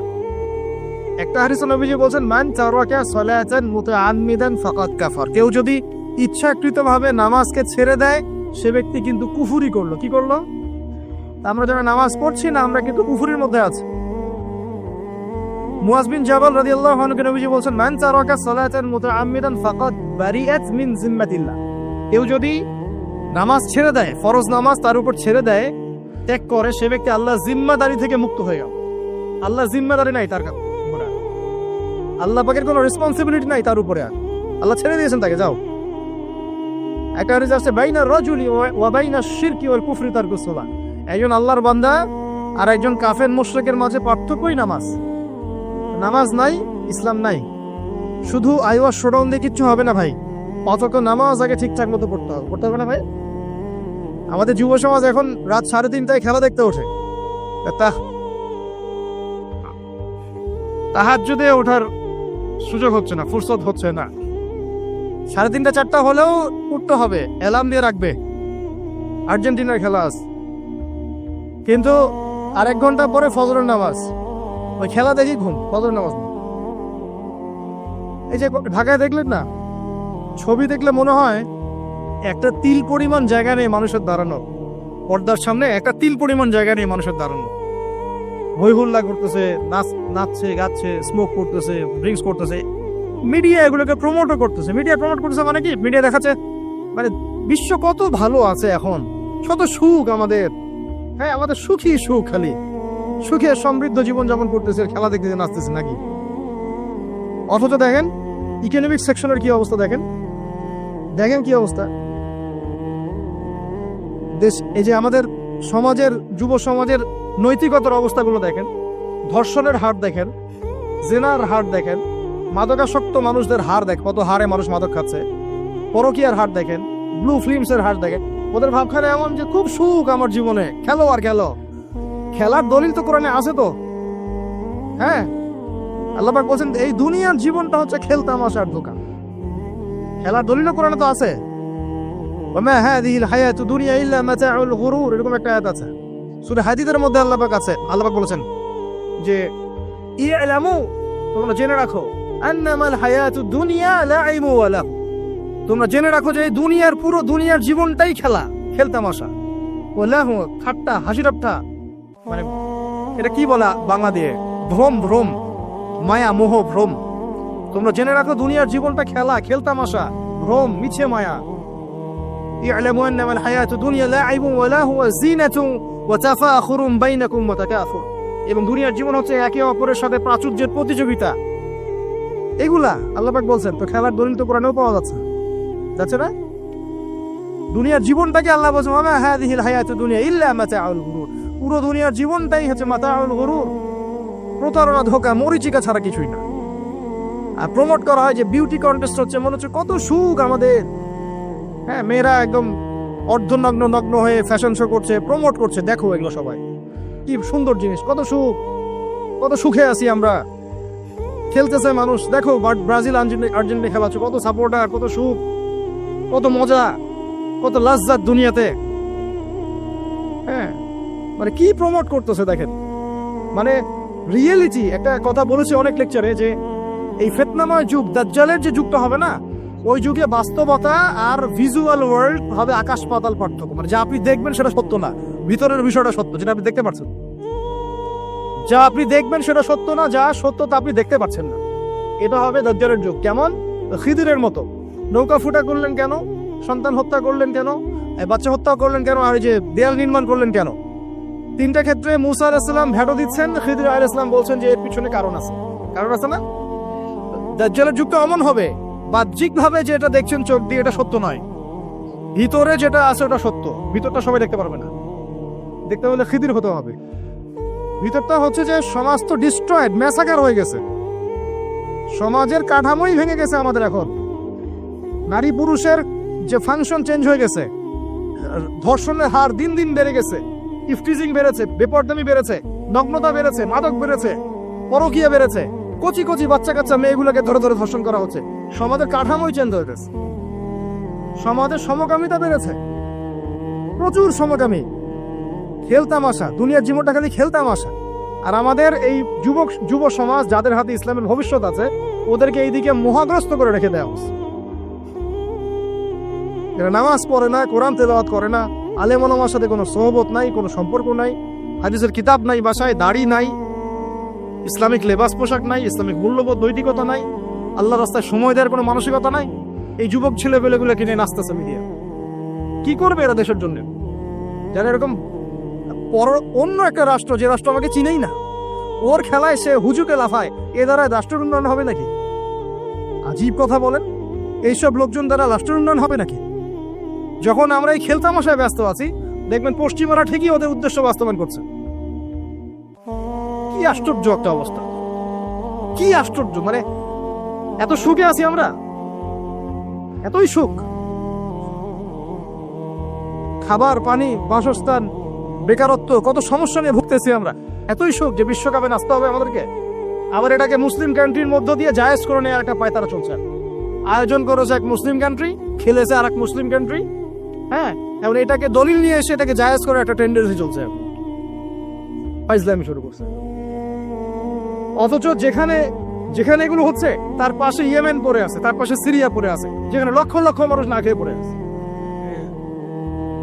একটা হাদিসে নবীজি বলেছেন, মান তারাকা সালাতান মুতাআম্মিদান ফাকাদ কাফার। কেউ যদি ইচ্ছাকৃতভাবে নামাজকে ছেড়ে দেয়, সে ব্যক্তি কিন্তু কুফরি করলো। কি করলো? আমরা যারা নামাজ পড়ছি না, আমরা কিন্তু কুফরির মধ্যে আছি। মুয়াজ বিন জাবাল রাদিয়াল্লাহু আনহু নবীজি বলেন, মান তারাকা সালাতান মুতাআম্মিদান ফাকাদ বারিআত মিন জিম্মাতিল্লাহ। কেউ যদি নামাজ ছেড়ে দেয়, ফরজ নামাজ তার উপর ছেড়ে দেয়, ত্যাগ করে, সে ব্যক্তি আল্লাহর জিম্মাদারি থেকে মুক্ত হয়ে গেল। আল্লাহর জিম্মাদারি নাই তার উপরে, আল্লাহ পাকের কোনো রেসপন্সিবিলিটি নাই তার উপরে, আল্লাহ ছেড়ে দিয়েছেন তাকে, যাও। একটা হাদিস আছে, বাইনা রাজুলি ওয়া বাইনা শিরকি ওয়াল কুফরি তারকুস সালাহ। একজন আল্লাহর বান্দা আর একজন কাফের মুশরিকের মাঝে পার্থক্যই নামাজ। নামাজ নাই, ইসলাম নাই। শুধু আইওয়াজ শোডাউন দিয়ে কিচ্ছু হবে না ভাই, অথচ নামাজ আগে ঠিকঠাক মতো পড়তে হবে। পড়তে হবে না ভাই? আমাদের যুব সমাজ এখন রাত 3:30টায় খেলা দেখতে ওঠে, তাহাজ্জুদে ওঠার সুযোগ হচ্ছে না, ফুরসত হচ্ছে না। 3:30 4টা হলেও উঠতে হবে, অ্যালার্ম দিয়ে রাখবে, আর্জেন্টিনার খেলা আছে। কিন্তু আরেক ঘন্টা পরে ফজরের নামাজ, ওই খেলা দেখি ঘুম, ফজরের নামাজ নেই। এই যে ঢাকায় দেখলেন না, ছবি দেখলে মনে হয় একটা তিল পরিমাণ জায়গা নেই মানুষের দাঁড়ানো, পর্দার সামনে একটা তিল পরিমাণ জায়গা নেই মানুষের দাঁড়ানো। হই হুল্লা করতেছে, নাচছে, গাচ্ছে, স্মোক করতেছে, ড্রিঙ্কস করতেছে। মিডিয়া এগুলোকে প্রমোটও করতেছে। মিডিয়া প্রমোট করতেছে মানে কি? মিডিয়া দেখাচ্ছে মানে বিশ্ব কত ভালো আছে এখন, কত সুখ আমাদের। হ্যাঁ, আমাদের সুখী সুখ, খালি সুখে সমৃদ্ধ জীবন যাপন করতেছে, খেলা দেখতে নাচতেছে নাকি। অথচ দেখেন ইকোনমিক সেকশনের কি অবস্থা, দেখেন কি অবস্থা দেশ। এই যে আমাদের সমাজের, যুব সমাজের নৈতিকতার অবস্থাগুলো দেখেন, ধর্ষণের হার দেখেন, জেনার হার দেখেন, মাদকাসক্ত মানুষদের হার দেখেন, কত হারে মানুষ মাদক খাচ্ছে, পরকীয়ার হার দেখেন, ব্লু ফিল্মসের হার দেখেন। ওদের ভাবখানে এমন যে খুব সুখ আমার জীবনে, খেলো আর খেলো। খেলার দলিল তো কোরআনে আছে তো। হ্যাঁ, আল্লাহ পাক বলছেন এই দুনিয়ার জীবনটা হচ্ছে খেলতামাশার দোকান। খেলার দলিলও কোরআনে তো আছে। ওমা হাযিহিল হায়াতু দুনিয়া ইল্লা মাতাউল গুরুর, এরকম একটা আয়াত আছে সূরা হাদীদের মধ্যে। আল্লাহ পাক আছে, আল্লাহ পাক বলেছেন যে ইলামু, তোমরা জেনে রাখো, আন্নামাল হায়াতু দুনিয়া লাইবু ওয়া লাহু, তোমরা জেনে রাখো যে এই দুনিয়ার, পুরো দুনিয়ার জীবনটাই খেলা, খেলতামাশা। ওয়া লাহু, ঠাট্টা, হাসি ঠাট্টা, মানে এটা কি বলা বাংলা দিয়ে, ভ্রম, মায়া, মোহ, ভ্রম। তোমরা জেনে রাখো দুনিয়ার জীবনটা খেলা, খেলতামাশা, ভ্রম, মিছে মায়া। ই'লামু আন্নামাল হায়াতু দুনিয়া লাইবু ওয়া লাহু ওয়া যিনাতু ওয়া তাফাখুরুম বাইনাকুম ওয়া তাকাসুর, এবং দুনিয়ার জীবন হচ্ছে একে অপরের সাথে প্রাচুর্যের প্রতিযোগিতা। এগুলা আল্লাহ পাক বলছেন। তো খেলার দলিল তো কোরআনেও পাওয়া যাচ্ছে না? দুনিয়ার জীবনটাকে আল্লাহ বলছেন ওমা হাযিহিল হায়াতু দুনিয়া ইল্লা মাতাউল গুরুর, পুরো দুনিয়ার জীবনটাই হচ্ছে মাতাউল গুরুর, প্রতারণা, ধোঁকা, মরিচিকা ছাড়া কিছুই না। আর প্রমোট করা হয় যে বিউটি কন্টেস্ট হচ্ছে, মনে হচ্ছে কত সুখ আমাদের। হ্যাঁ, মেয়েরা একদম অর্ধনগ্ন হয়ে ফ্যাশন শো করছে, প্রমোট করছে, দেখো এগুলো সবাই কি সুন্দর জিনিস, কত সুখ, কত সুখে আছি আমরা। খেলতেছে মানুষ, দেখো ব্রাজিল আর্জেন্টিনা খেলা হচ্ছে, কত সাপোর্টার, কত সুখ, কত মজা, কত লাজ্জাত দুনিয়াতে। হ্যাঁ, মানে কি প্রমোট করতেছে দেখেন। মানে রিয়েলিটি, একটা কথা বলেছে অনেক লেকচারে যে এই ফিতনাময় যুগ, দাজ্জালের যে যুগটা হবে না, ওই যুগে বাস্তবতা আর ভিজুয়াল ওয়ার্ল্ড হবে আকাশ পাতাল পার্থক্য। মানে যা আপনি দেখবেন সেটা সত্য না, ভিতরের বিষয়টা সত্য, যেটা আপনি দেখতে পাচ্ছেন। যা আপনি দেখবেন সেটা সত্য না, যা সত্য তা আপনি দেখতে পাচ্ছেন না। এটা হবে দাজ্জালের যুগ। কেমন? খিদিরের মতো। নৌকা ফুটা করলেন কেন? সন্তান হত্যা করলেন কেন? বাচ্চা হত্যা করলেন কেন? আর এই যে দেয়াল নির্মাণ করলেন কেন? তিনটা ক্ষেত্রে মুসা আলাইহিস সালাম ভেটো দিচ্ছেন, খিদির আলাইহিস সালাম বলছেন যে এর পিছনে কারণ আছে। কারণ আছে না? দাজ্জালের যুগটা এমন হবে, বাহ্যিক ভাবে যেটা দেখছেন চোখ দিয়ে এটা সত্য নয়, ভিতরে যেটা আছে ওটা সত্য। ভিতরটা সবাই দেখতে পারবে না, দেখতে হলে খিদির হতে হবে। ভিতরটা হচ্ছে যে সমাজ তো ডিস্ট্রয়েড, ম্যাসাকার হয়ে গেছে, সমাজের কাঠামোই ভেঙে গেছে আমাদের। এখন নারী পুরুষের যে ফাংশন চেঞ্জ হয়ে গেছে, ধর্ষণের হার দিন দিন বেড়ে গেছে, ইফটিজিং বেড়েছে, বেপরদামি বেড়েছে, নগ্নতা বেড়েছে, মাদক বেড়েছে, পরকীয়া বেড়েছে, কচি কচি বাচ্চা কাচ্চা মেয়েগুলোকে ধরে ধরে ধর্ষণ করা হচ্ছে। সমাজের কাঠামোই চেঞ্জ হয়ে গেছে, সমাজের সমকামিতা বেড়েছে, প্রচুর সমকামী। খেলতামাশা, দুনিয়ার জীবনটা খালি খেলতামাশা। আর আমাদের এই যুব সমাজ যাদের হাতে ইসলামের ভবিষ্যৎ আছে, ওদেরকে এইদিকে মোহাগ্রস্ত করে রেখে দেওয়া উচিত। এরা নামাজ পড়ে না, কোরআন তেলাওয়াত করে না, আলেম ওলামার সাথে কোনো সোহবত নাই, কোনো সম্পর্ক নাই, হাদিসের কিতাব নাই বাসায়, দাড়ি নাই, ইসলামিক লেবাস পোশাক নাই, ইসলামিক মূল্যবোধ নৈতিকতা নাই, আল্লাহ রাস্তায় সময় দেওয়ার কোনো মানসিকতা নাই। এই যুবক ছেলেপেলেগুলো কিনে নাচতেছে মিডিয়া। কি করবে এরা দেশের জন্য? যারা এরকম অন্য একটা রাষ্ট্র, যে রাষ্ট্র আমাকে চিনেই না, ওর খেলায় সে হুজুকে লাফায়, এ দ্বারা রাষ্ট্রের উন্নয়ন হবে নাকি? আজীব কথা বলেন, এইসব লোকজন দ্বারা রাষ্ট্রের উন্নয়ন হবে নাকি? যখন আমরা এই খেলতামশায় ব্যস্ত আছি, দেখবেন পশ্চিমারা ঠিকই ওদের উদ্দেশ্য বাস্তবায়ন করছে। কি আশ্চর্য একটা অবস্থা, কি আশ্চর্য! মানে এত সুখে আছি আমরা, এতই সুখ, খাবার, পানি, বাসস্থান, বেকারত্ব, কত সমস্যা নিয়ে ভুগতেছি আমরা, এতই সুখ যে বিশ্বকাপে নাচতে হবে আমাদেরকে। আবার এটাকে মুসলিম কান্ট্রির মধ্য দিয়ে জায়েজ করে নেওয়ার একটা পায়তারা চলছে। আয়োজন করেছে এক মুসলিম কান্ট্রি, খেলেছে আর এক মুসলিম কান্ট্রি। হ্যাঁ, এখন এটাকে দলিল নিয়ে এসে এটাকে জায়েজ করে একটা টেন্ডেন্সি চলছে, ফাইজলামি শুরু করছে। অথচ যেখানে যেখানে এগুলো হচ্ছে তার পাশে ইয়েমেন পড়ে আছে, তার পাশে সিরিয়া পড়ে আছে, যেখানে লক্ষ লক্ষ মানুষ না খেয়ে পড়ে আছে।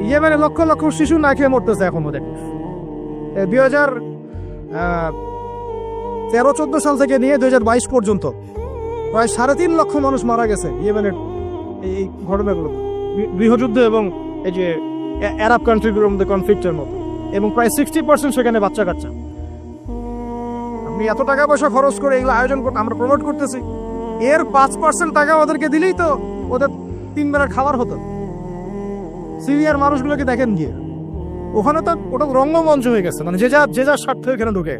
ইয়েমেনে লক্ষ লক্ষ শিশু না খেয়ে মরতেছে এখন ওদের। 2013-14 সাল থেকে নিয়ে 2022 পর্যন্ত প্রায় 3.5 লক্ষ মানুষ মারা গেছে ইয়েমেনের এই ঘটনাগুলো, গৃহযুদ্ধ এবং এই যে আরব কান্ট্রিগুলোর মধ্যে কনফ্লিক্টের মতো, এবং প্রায় 60% সেখানে বাচ্চা কাচ্চা। আপনি এত টাকা পয়সা খরচ করে এগুলো আয়োজন করতে, আমরা প্রমোট করতেছি, এর 5% টাকা ওদেরকে দিলেই তো ওদের 3 বেলা খাবার হতো। সিরিয়ার মানুষগুলোকে দেখেন গিয়ে, ওখানে তো ওটা রঙ্গমঞ্চ হয়ে গেছে, মানে যে যার স্বার্থ এখানে ঢুকে।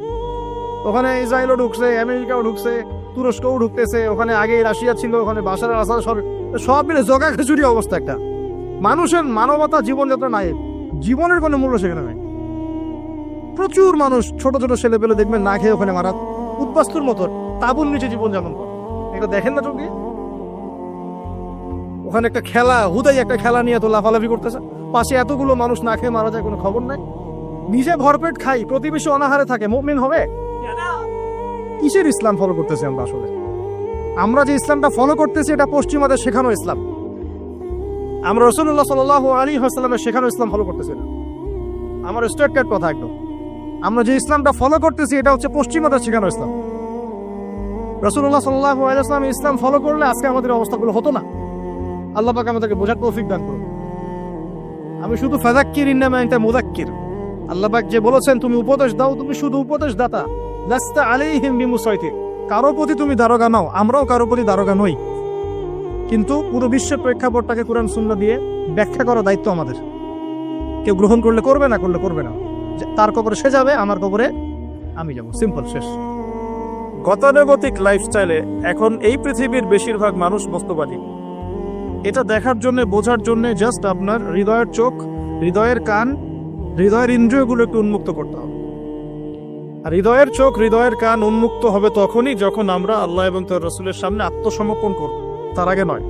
ওখানে ইসরায়েলও ঢুকছে, আমেরিকাও ঢুকছে, তুরস্কও ঢুকতেছে, ওখানে আগে রাশিয়া ছিল, ওখানে বাশার আল আসাদ, সব মিলে জগা খিচুড়ি অবস্থা একটা। মানুষের মানবতা, জীবনযাত্রা নাই, জীবনের কোনো মূল্য সেখানে নাই। প্রচুর মানুষ, ছোট ছোট ছেলে পেলে দেখবেন না খেয়ে ওখানে মারা, উদ্বাস্তুর মতো তাঁবুর নিচে জীবনযাপন করে। এটা দেখেন না চোখে? ওখানে একটা খেলা, হুদাই একটা খেলা নিয়ে তো লাফালাফি করতেছে, পাশে এতগুলো মানুষ না খেয়ে মারা যায়, কোনো খবর নাই। নিজে ভরপেট খাই, প্রতিবেশী অনাহারে থাকে, মুমিন হবে? কিসের ইসলাম ফলো করতেছি আমরা আসলে? আমরা যে ইসলামটা ফলো করতেছি এটা পশ্চিমাদের শেখানো ইসলাম। আমরা রাসূলুল্লাহ সাল্লাল্লাহু আলাইহি ওয়াসাল্লামের শেখানো ইসলাম ফলো করতেছি না। আমার স্ট্রেট কাট কথা একদম, আমরা যে ইসলামটা ফলো করতেছি এটা হচ্ছে পশ্চিমাদের শেখানো ইসলাম। রাসূলুল্লাহ সাল্লাল্লাহু আলাইহি ওয়াসাল্লাম ইসলাম ফলো করলে আজকে আমাদের অবস্থাগুলো হতো না। আল্লাহ পাক আমাদেরকে বোঝার তৌফিক দান করুন। আমি শুধু ফাযাক্কির ইন্নামা আনতা মুযাক্কির, আল্লাহ পাক যে বলেছেন তুমি উপদেশ দাও, তুমি শুধু উপদেশ দাতা, লাস্তা আলাইহিম বিমুসাইতির, কারো প্রতি তুমি দারোগা নাও, আমরাও কারো প্রতি দারোগা নই। কিন্তু পুরো বিশ্বের প্রেক্ষাপটটাকে কোরআন সুন্নাহ দিয়ে ব্যাখ্যা করার দায়িত্ব আমাদের। কেউ গ্রহণ করলে করবে, না করলে করবে না। তার কবরে সে যাবে, আমার কবরে আমি যাব, সিম্পল, শেষ। গতানুগতিক লাইফস্টাইলে এখন এই পৃথিবীর বেশিরভাগ মানুষ বস্তুবাদী। এটা দেখার জন্য, বোঝার জন্য জাস্ট আপনার হৃদয়ের চোখ, হৃদয়ের কান, হৃদয়ের ইন্দ্রিয়গুলো একটু উন্মুক্ত করতে হবে। আর হৃদয়ের চোখ, হৃদয়ের কান উন্মুক্ত হবে তখনই যখন আমরা আল্লাহ এবং তার রাসূলের সামনে আত্মসমর্পণ করব, তার আগে নয়।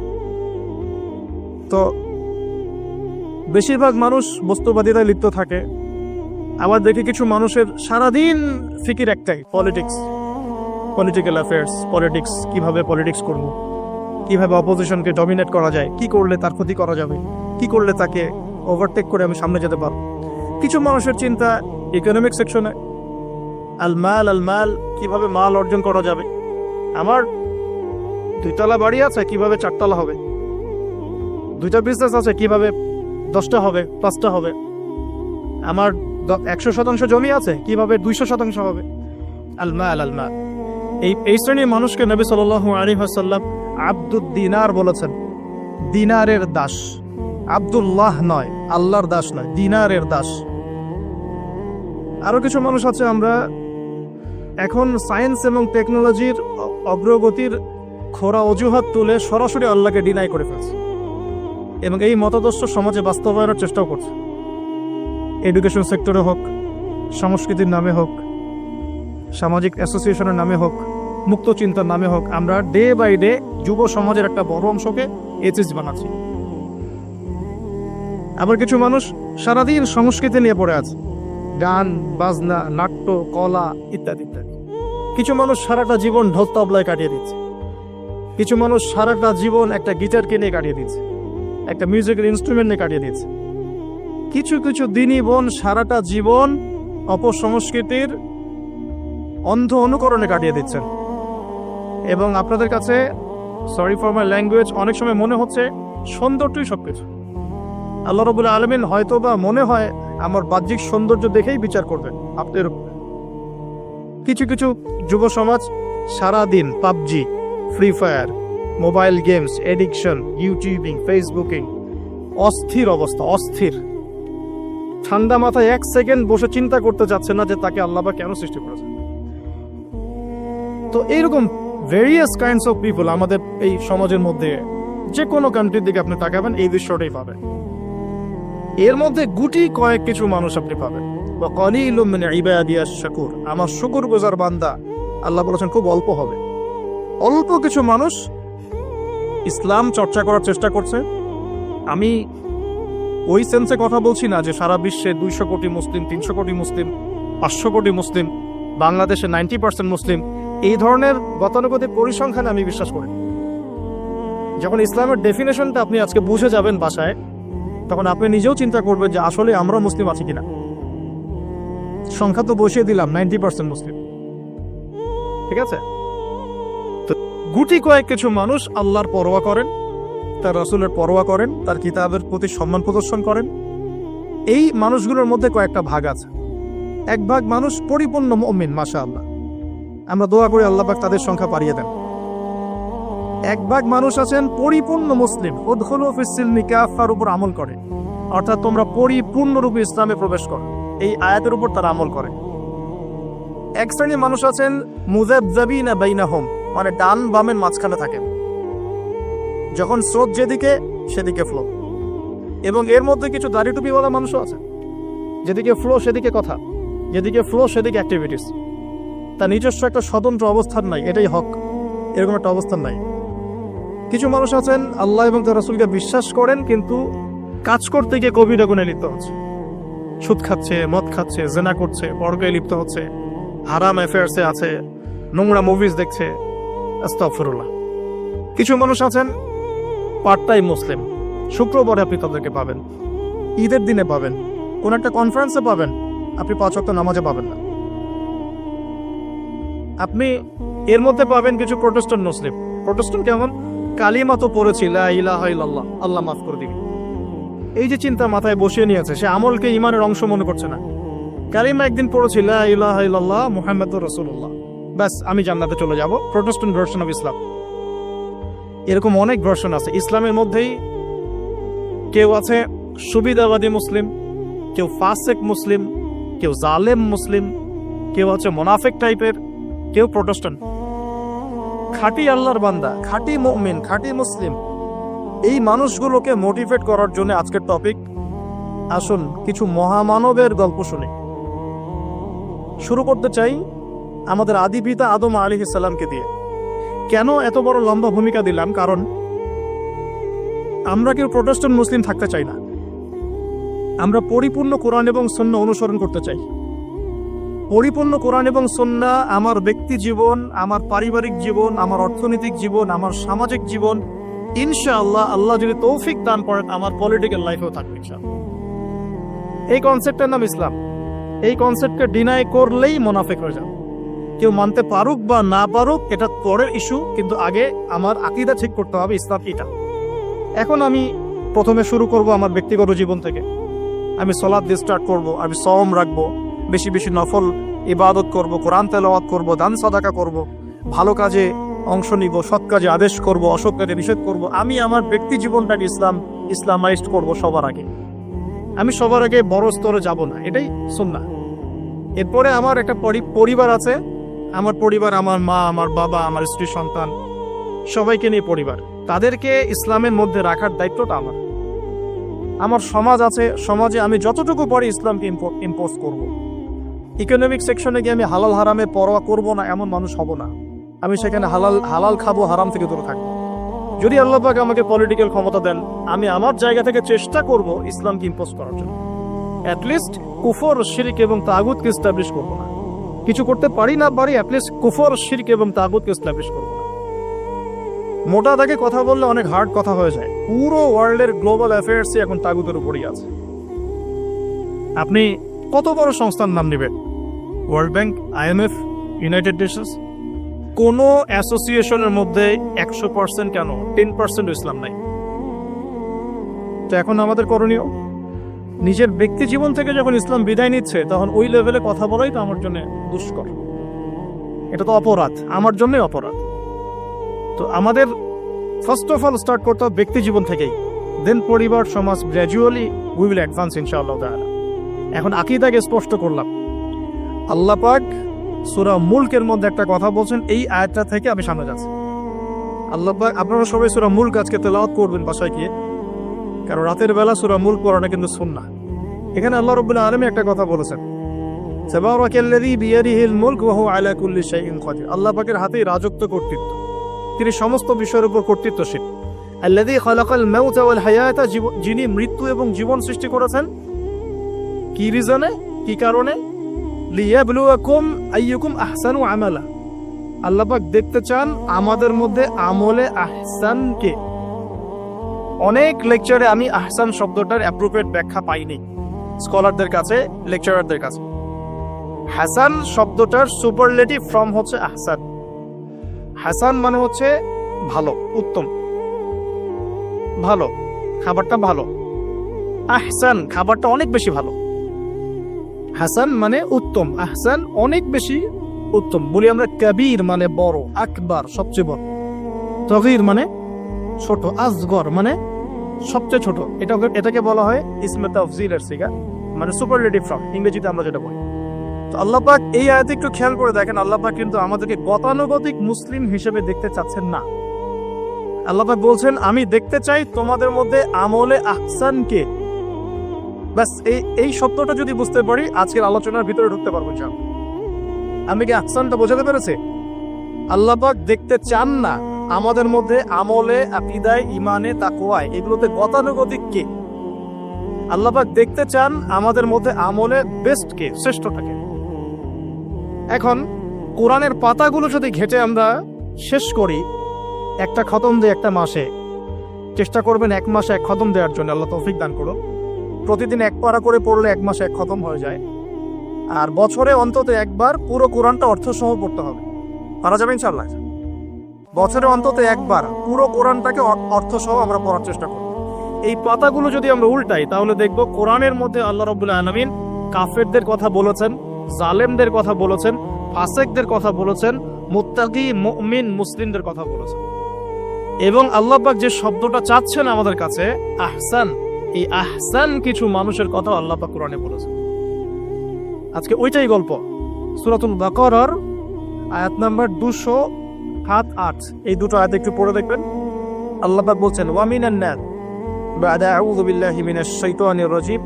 তো বেশিরভাগ মানুষ বস্তুবাদিতায় লিপ্ত থাকে। আবার দেখি কিছু মানুষের সারাদিন ফিকির একটাই, পলিটিক্স, পলিটিক্যাল অ্যাফেয়ার্স, পলিটিক্স, কিভাবে পলিটিক্স করব, কিভাবে অপোজিশনকে ডমিনেট করা যায়, কি করলে তার ক্ষতি করা যাবে, কি করলে তাকে ওভারটেক করে আমি সামনে যেতে পারবো। কিছু মানুষের চিন্তা ইকোনমিক সেকশনে, আল মাল, কিভাবে মাল অর্জন করা যাবে। আমার 2তলা বাড়ি আছে, কিভাবে 4তলা হবে। 2টা বিজনেস আছে, কিভাবে 10টা হবে, 5টা হবে। আমার 100% জমি আছে, কিভাবে 200% হবে। আল মাল। এই শ্রেণীর মানুষকে নবী সাল্লাল্লাহু আলাইহি ওয়াসাল্লাম আব্দুদ দিনার বলেছেন, দিনারের দাস। আব্দুল্লাহ নয়, আল্লাহর দাস নয়, দিনারের দাস। আরো কিছু মানুষ আছে, আমরা এখন সায়েন্স এবং টেকনোলজির অগ্রগতির খোরা অজুহাত তুলে সরাসরি আল্লাহকে ডিনাই করে ফেলছে এবং এই মতাদর্শ সমাজে বাস্তবায়নের চেষ্টাও করছে। এডুকেশন সেক্টরে হোক, সংস্কৃতির নামে হোক, সামাজিক অ্যাসোসিয়েশনের নামে হোক, মুক্ত চিন্তার নামে হোক, আমরা ডে বাই ডে যুব সমাজের একটা বড় অংশকে এথিস্ট বানাচ্ছি। আবার কিছু মানুষ সারাদিন সংস্কৃতি নিয়ে পড়ে আছে, গান বাজনা নাট্য কলা ইত্যাদি ইত্যাদি। কিছু মানুষ সারাটা জীবন ঢোল তবলায় কাটিয়ে দিচ্ছে, কিছু মানুষ সারাটা জীবন একটা গিটারকে নিয়ে কাটিয়ে দিচ্ছে, একটা মিউজিক্যাল ইনস্ট্রুমেন্ট নিয়ে কাটিয়ে দিচ্ছে। কিছু কিছু দিনী বোন সারাটা জীবন অপসংস্কৃতির অন্ধ অনুকরণে কাটিয়ে দিচ্ছেন। এবং আপনাদের কাছে, সরি ফর মাই ল্যাঙ্গুয়েজ, অনেক সময় মনে হচ্ছে সৌন্দর্যই সবকিছু। আল্লাহ রাব্বুল আলামিন হয়তো বা মনে হয় আমার বাহ্যিক সৌন্দর্য দেখেই বিচার করবেন আপনাদের উপর। কিছু কিছু যুব সমাজ সারাদিন PUBG, free fire, mobile games, addiction, YouTubing, Facebooking, অস্থির অবস্থা, অস্থির। ঠান্ডা মাথায় এক সেকেন্ড বসে চিন্তা করতে যাচ্ছে না যে তাকে আল্লাহ কেন সৃষ্টি করেছে। তো এইরকম ভেরিয়াস কাইন্ডস অফ পিপল আমাদের এই সমাজের মধ্যে, যে কোনো কান্ট্রির দিকে আপনি তাকাবেন এই দৃশ্যটাই পাবেন। এর মধ্যে গুটি কয়েক কিছু মানুষ আপনি পাবেন, ওয়া কালিলুম মিন ইবাদিয়াশ শাকুর, আমার শুকরগুজার বান্দা আল্লাহ বলেছেন খুব অল্প হবে। অল্প কিছু মানুষ ইসলাম চর্চা করার চেষ্টা করছে। আমি ওই সেন্সে কথা বলছি না যে সারা বিশ্বে 200 কোটি মুসলিম, 300 কোটি মুসলিম, 500 কোটি মুসলিম, বাংলাদেশে 90% মুসলিম, এই ধরনের গতানুগতিক পরিসংখ্যানে আমি বিশ্বাস করি। যখন ইসলামের ডেফিনেশনটা আপনি আজকে বুঝে যাবেন বাসায়, তখন আপনি নিজেও চিন্তা করবেন যে আসলে আমরা মুসলিম আছি কিনা। সংখ্যা তো বসিয়ে দিলাম 90% মুসলিম, ঠিক আছে। তো গুটি কয়েক কিছু মানুষ আল্লাহর পরোয়া করেন, তার রাসূলের পরোয়া করেন, তার কিতাবের প্রতি সম্মান প্রদর্শন করেন। এই মানুষগুলোর মধ্যে কয়েকটা ভাগ আছে। এক ভাগ মানুষ পরিপূর্ণ মুমিন, মাশাআল্লাহ, আমরা দোয়া করি আল্লাহ পাক তাদের সংখ্যা বাড়িয়ে দেন। এক ভাগ মানুষ আছেন পরিপূর্ণ মুসলিম, উদখুলু ফিস সিলমি কাফার উপর আমল করে, অর্থাৎ তোমরা পরিপূর্ণরূপে ইসলামে প্রবেশ করো, এই আয়াতের উপর তারা আমল করে। এক শ্রেণীর মানুষ আছেন মুযাবযাবিনা বাইনাহুম, মানে ডান বামের মাঝখানে থাকেন, যখন স্রোত যেদিকে সেদিকে ফ্লো। এবং এর মধ্যে কিছু দাড়ি টুপিওয়ালা মানুষও আছে, যেদিকে ফ্লো সেদিকে কথা, যেদিকে ফ্লো সেদিকে অ্যাক্টিভিটিস, তার নিজস্ব একটা স্বতন্ত্র অবস্থান নাই, এটাই হক, এরকম একটা অবস্থান নাই। কিছু মানুষ আছেন আল্লাহ এবং তার রাসূলকে বিশ্বাস করেন, কিন্তু কাজ করতে গিয়ে কবিরা গুনাহে লিপ্ত হচ্ছে, সুদ খাচ্ছে, মদ খাচ্ছে, জেনা করছে, পরকায়ে লিপ্ত হচ্ছে, হারাম অ্যাফেয়ার্সে আছে, নোংরা মুভিজ দেখছে, আস্তাগফিরুল্লাহ। কিছু মানুষ আছেন পার্ট টাইম মুসলিম, শুক্রবারে আপনি তাদেরকে পাবেন, ঈদের দিনে পাবেন, কোন একটা কনফারেন্সে পাবেন, আপনি 5 ওয়াক্ত নামাজে পাবেন না। আপনি এর মধ্যে পাবেন কিছু প্রোটেস্ট্যান্ট মুসলিম। প্রোটেস্ট্যান্ট কেমন? কালিমা তো পড়েছি, লা ইলাহা ইল্লাল্লাহ, আল্লাহ মাফ করে দিবেন, এই যে চিন্তা মাথায় বসিয়ে নিয়েছে, সে আমলকে ইমানের অংশ মনে করছে না। কালিমা একদিন পড়েছি, লা ইলাহা ইল্লাল্লাহ মুহাম্মাদুর রাসূলুল্লাহ, ব্যাস আমি জান্নাতে চলে যাব। Protestant version of Islam. এরকম অনেক ভার্সন আছে ইসলামের মধ্যেই। কেউ আছে সুবিধাবাদী মুসলিম, কেউ ফাসেক মুসলিম, কেউ জালেম মুসলিম, কেউ আছে মোনাফেক টাইপের, কেউ প্রোটেস্ট্যান্ট। খাঁটি আল্লাহর বান্দা, খাঁটি মুমিন, খাঁটি মুসলিম, এই মানুষগুলোকে মোটিভেট করার জন্য আজকের টপিক। আসুন কিছু মহামানবের গল্প শুনি। শুরু করতে চাই আমাদের আদি পিতা আদম আলাইহিস সালামকে দিয়ে। কেন এত বড় লম্বা ভূমিকা দিলাম? কারণ আমরা কেউ প্রোটেস্ট্যান্ট মুসলিম থাকতে চাই না, আমরা পরিপূর্ণ কোরআন এবং সুন্নাহ অনুসরণ করতে চাই। পরিপূর্ণ কোরআন এবং সুন্নাহ আমার ব্যক্তি জীবন, আমার পারিবারিক জীবন, আমার অর্থনৈতিক জীবন, আমার সামাজিক জীবন, ইনশাআল্লাহ আল্লাহ যদি তৌফিক দান করেন আমার পলিটিক্যাল লাইফেও থাকবে ইনশাআল্লাহ। এই কনসেপ্টের নাম ইসলাম। এই কনসেপ্টকে ডিনাই করলেই মুনাফিক হয়ে যাবে। কেউ মানতে পারুক বা না পারুক এটা পরের ইস্যু, কিন্তু আগে আমার আকীদা ঠিক করতে হবে, ইসলাম এটা। এখন আমি প্রথমে শুরু করব আমার ব্যক্তিগত জীবন থেকে। আমি সালাত দিয়ে স্টার্ট করব, আমি সওম রাখবো, বেশি বেশি নফল ইবাদত করব, কোরআন তেলাওয়াত করব, দান সাদাকা করব, ভালো কাজে অংশ নিব, সৎ কাজে আদেশ করব, অসৎ কাজে নিষেধ করব। আমি আমার ব্যক্তি জীবনটাকে ইসলামাইজড করব সবার আগে। আমি সবার আগে বড় স্তরে যাব না, এটাই সুন্নাহ। এরপরে আমার একটা পরিবার আছে, আমার পরিবার, আমার মা, আমার বাবা, আমার স্ত্রী, সন্তান, সবাইকে নিয়ে পরিবার। তাদেরকে ইসলামের মধ্যে রাখার দায়িত্বটা আমার। আমার সমাজ আছে, সমাজে আমি যতটুকু পারি ইসলামকে ইম্পোজ করব। ইকোনমিক সেকশনে গিয়ে আমি হালাল হারামে পরোয়া করব না এমন মানুষ হব না। আমি সেখানে হালাল খাবো, হারাম থেকে দূরে থাকবো। যদি আল্লাহ পাক আমাকে পলিটিক্যাল ক্ষমতা দেন, আমি আমার জায়গা থেকে চেষ্টা করব ইসলামকে ইম্পোজ করার জন্য। অ্যাটলিস্ট কুফর শিরক এবং তাগুতকে এস্টাবলিশ করব না। কিছু করতে পারি না পারি, অ্যাটলিস্ট কুফর শিরক এবং তাগুতকে এস্টাবলিশ করব না। মোটা দাগে কথা বললে অনেক হার্ড কথা হয়ে যায়। পুরো ওয়ার্ল্ডের গ্লোবাল অ্যাফেয়ার্সই এখন তাগুতের উপরই আছে। আপনি কত বড় সংস্থার নাম নেবেন? World bank, IMF, United Nations, কোনো অ্যাসোসিয়েশনের মধ্যে 100% কেন 10% ইসলাম নাই। তো এখন আমাদের করণীয়, নিজের ব্যক্তি জীবন থেকে যখন ইসলাম বিদায় নিচ্ছে তখন ওই লেভেলে কথা বলাই তো আমার জন্য দুষ্কর, এটা তো অপরাধ, আমার জন্যই অপরাধ। তো আমাদের ফার্স্ট অফ অল স্টার্ট করতে হবে ব্যক্তি জীবন থেকেই, দেন পরিবার, সমাজ, গ্র্যাজুয়ালি উই উইল অ্যাডভান্স ইনশাআল্লাহ তাআলা। এখন আকীদাকে স্পষ্ট করলাম। আল্লাহ পাক সূরা মুলকের মধ্যে একটা কথা বলছেন, এই আয়াতটা থেকে আমি সামনে যাচ্ছি। আল্লাহ পাক, আপনারা সবাই সূরা মুলক আজকে তেলাওয়াত করবেন বাসায় গিয়ে, কারণ রাতের বেলা সূরা মুলক পড়াটা কিন্তু সুন্নাহ। এখানে আল্লাহ রাব্বুল আলামিন একটা কথা বলেছেন, তাবারাকাল্লাযী বিয়াদিহিল মুলক ওয়া হুয়া আলা কুল্লি শাইইন কাদির। আল্লাহ পাকের হাতেই রাজত্ব, কর্তৃত্ব, তিনি সমস্ত বিষয়ের উপর কর্তৃত্বশীল। আল্লাযী খালাকাল মাউতা ওয়াল হায়াতা, যিনি মৃত্যু এবং জীবন সৃষ্টি করেছেন। কি রিজনে, কি কারণে? লিয়াবলুয়াকুম আইয়ুকুম আহসানু আমালা। আল্লাহ পাক দেখতে চান আমাদের মধ্যে আমলে আহসান কে। অনেক লেকচারে আমি আহসান শব্দটার অ্যাপ্রোপ্রিয়েট ব্যাখ্যা পাইনি স্কলারদের কাছে, লেকচারারদের কাছে। হাসান শব্দটার সুপারলেটিভ ফর্ম হচ্ছে আহসান। হাসান মানে হচ্ছে ভালো, উত্তম, ভালো, খাবারটা ভালো। আহসান খাবারটা অনেক বেশি ভালো। হাসান মানে উত্তম, আহসান অনেক বেশি উত্তম। বলি আমরা কবির মানে বড়, আকবার সবচেয়ে বড়, তগীর মানে ছোট, আসগর মানে সবচেয়ে ছোট। এটাকে বলা হয় ইসমে তাফজিলের সিগা, মানে সুপারলেটিভ ফর্ম ইংরেজিতে আমরা যেটা বলি। তো আল্লাহ পাক এই আয়াতে একটু খেয়াল করে দেখেন, আল্লাহ পাক কিন্তু আমাদেরকে গতানুগতিক মুসলিম হিসেবে দেখতে চাচ্ছেন না। আল্লাহ পাক বলছেন, আমি দেখতে চাই তোমাদের মধ্যে আমলে আহসান কে। বাস এই শব্দটা যদি বুঝতে পারি আজকের আলোচনার ভিতরে ঢুকতে পারবো। আমি কি আহসানটা বোঝাতে পেরেছি? আল্লাহ পাক দেখতে চান না আমাদের মধ্যে আমলে, আকীদায়, ঈমানে, তাকওয়ায়, এগুলোতে গতানুগতিক কে। আল্লাহ পাক দেখতে চান আমাদের মধ্যে আমলে বেস্ট কে, শ্রেষ্ঠটাকে। এখন কোরআনের পাতাগুলো যদি ঘেটে আমরা শেষ করি, একটা খতম দেয় একটা মাসে, চেষ্টা করবেন 1 মাসে 1 খতম দেওয়ার জন্য, আল্লাহ তৌফিক দান করুন। প্রতিদিন 1 পারা করে পড়লে 1 মাসে 1 খতম হয়ে যায়। আর বছরে অন্তত একবার পুরো কোরআনটা অর্থসহ পড়তে হবে। পারা যাবে ইনশাআল্লাহ? বছরে অন্তত একবার পুরো কোরআনটাকে অর্থসহ আমরা পড়ার চেষ্টা করব। এই পাতাগুলো যদি আমরা উল্টাই তাহলে দেখব কোরআনের মধ্যে আল্লাহ রাব্বুল আলামিন কাফেরদের কথা বলেছেন, জালেমদের কথা বলেছেন, ফাসিকদের কথা বলেছেন, মুত্তাকি মুমিন মুসলিমদের কথা বলেছেন। এবং আল্লাহ পাক যে শব্দটা চাচ্ছেন আমাদের কাছে আহসান, এই আহসান কিছু মানুষের কথা আল্লাহ পাক কোরআনে বলেছেন। আজকে ওইটাই গল্প। সূরাতুল বাকারার আয়াত নাম্বার 207-8, এই দুটো আয়াত একটু পড়ে দেখবেন। আল্লাহ পাক বলছেন, ওয়া মিনান নাস, বা'দা আউযু বিল্লাহি মিনাশ শাইতানির রাজীম,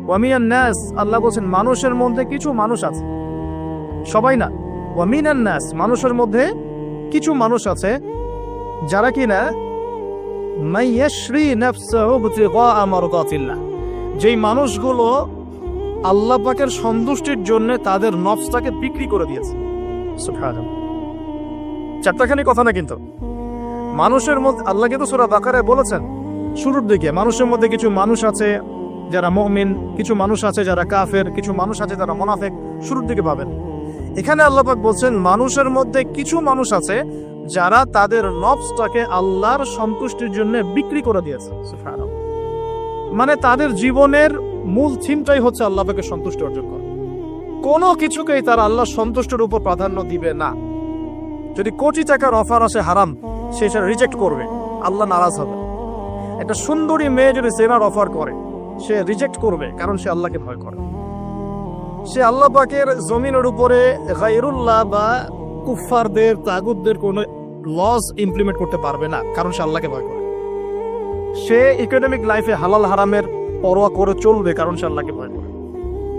ওয়া মিনান নাস, আল্লাহ বলছেন মানুষের মধ্যে কিছু মানুষ আছে, সবাই না। ওয়া মিনান নাস, মানুষের মধ্যে কিছু মানুষ আছে যারা কিনা মাইয়াশরি নাফসাহু বিতিগা মারদাতিল্লাহ, যেই মানুষগুলো আল্লাহ পাকের সন্তুষ্টির জন্য তাদের নফসটাকে বিক্রি করে দিয়েছে। সুবহানাল্লাহ, চারটাখানি কথা না কিন্তু। মানুষের মধ্যে আল্লাহ কিন্তু সূরা বাকারায় বলেছেন শুরুর দিকে, মানুষের মধ্যে কিছু মানুষ আছে যারা মুমিন, কিছু মানুষ আছে যারা কাফের, কিছু মানুষ আছে যারা মুনাফিক, শুরুর দিকে পাবেন। এখানে আল্লাহ পাক বলছেন মানুষের মধ্যে কিছু মানুষ আছে যারা তাদের নফসটাকে আল্লাহর সন্তুষ্টির জন্য বিক্রি করে দিয়েছে। সুবহানাল্লাহ, মানে তাদের জীবনের মূল থিমটাই হচ্ছে আল্লাহ পাকে সন্তুষ্ট অর্জন করা। কোনো কিছুকেই তারা আল্লাহর সন্তুষ্টের উপর প্রাধান্য দিবে না। যদি কোটি টাকার অফার আসে হারাম, সে সেটা রিজেক্ট করবে, আল্লাহ নারাজ হবে। একটা সুন্দরী মেয়ে যদি জেনার অফার করে, সে রিজেক্ট করবে, কারণ সে আল্লাহকে ভয় করে। সে আল্লাহ পাকের জমিনের উপরে গায়রুল্লাহ বা কুফফারদের, তাগুতদের কোনো লস ইমপ্লিমেন্ট করতে পারবে না, কারণ সে আল্লাহকে ভয় করে। সে ইকোনমিক লাইফে হালাল হারামের পরোয়া করে চলবে, কারণ সে আল্লাহকে ভয় করে।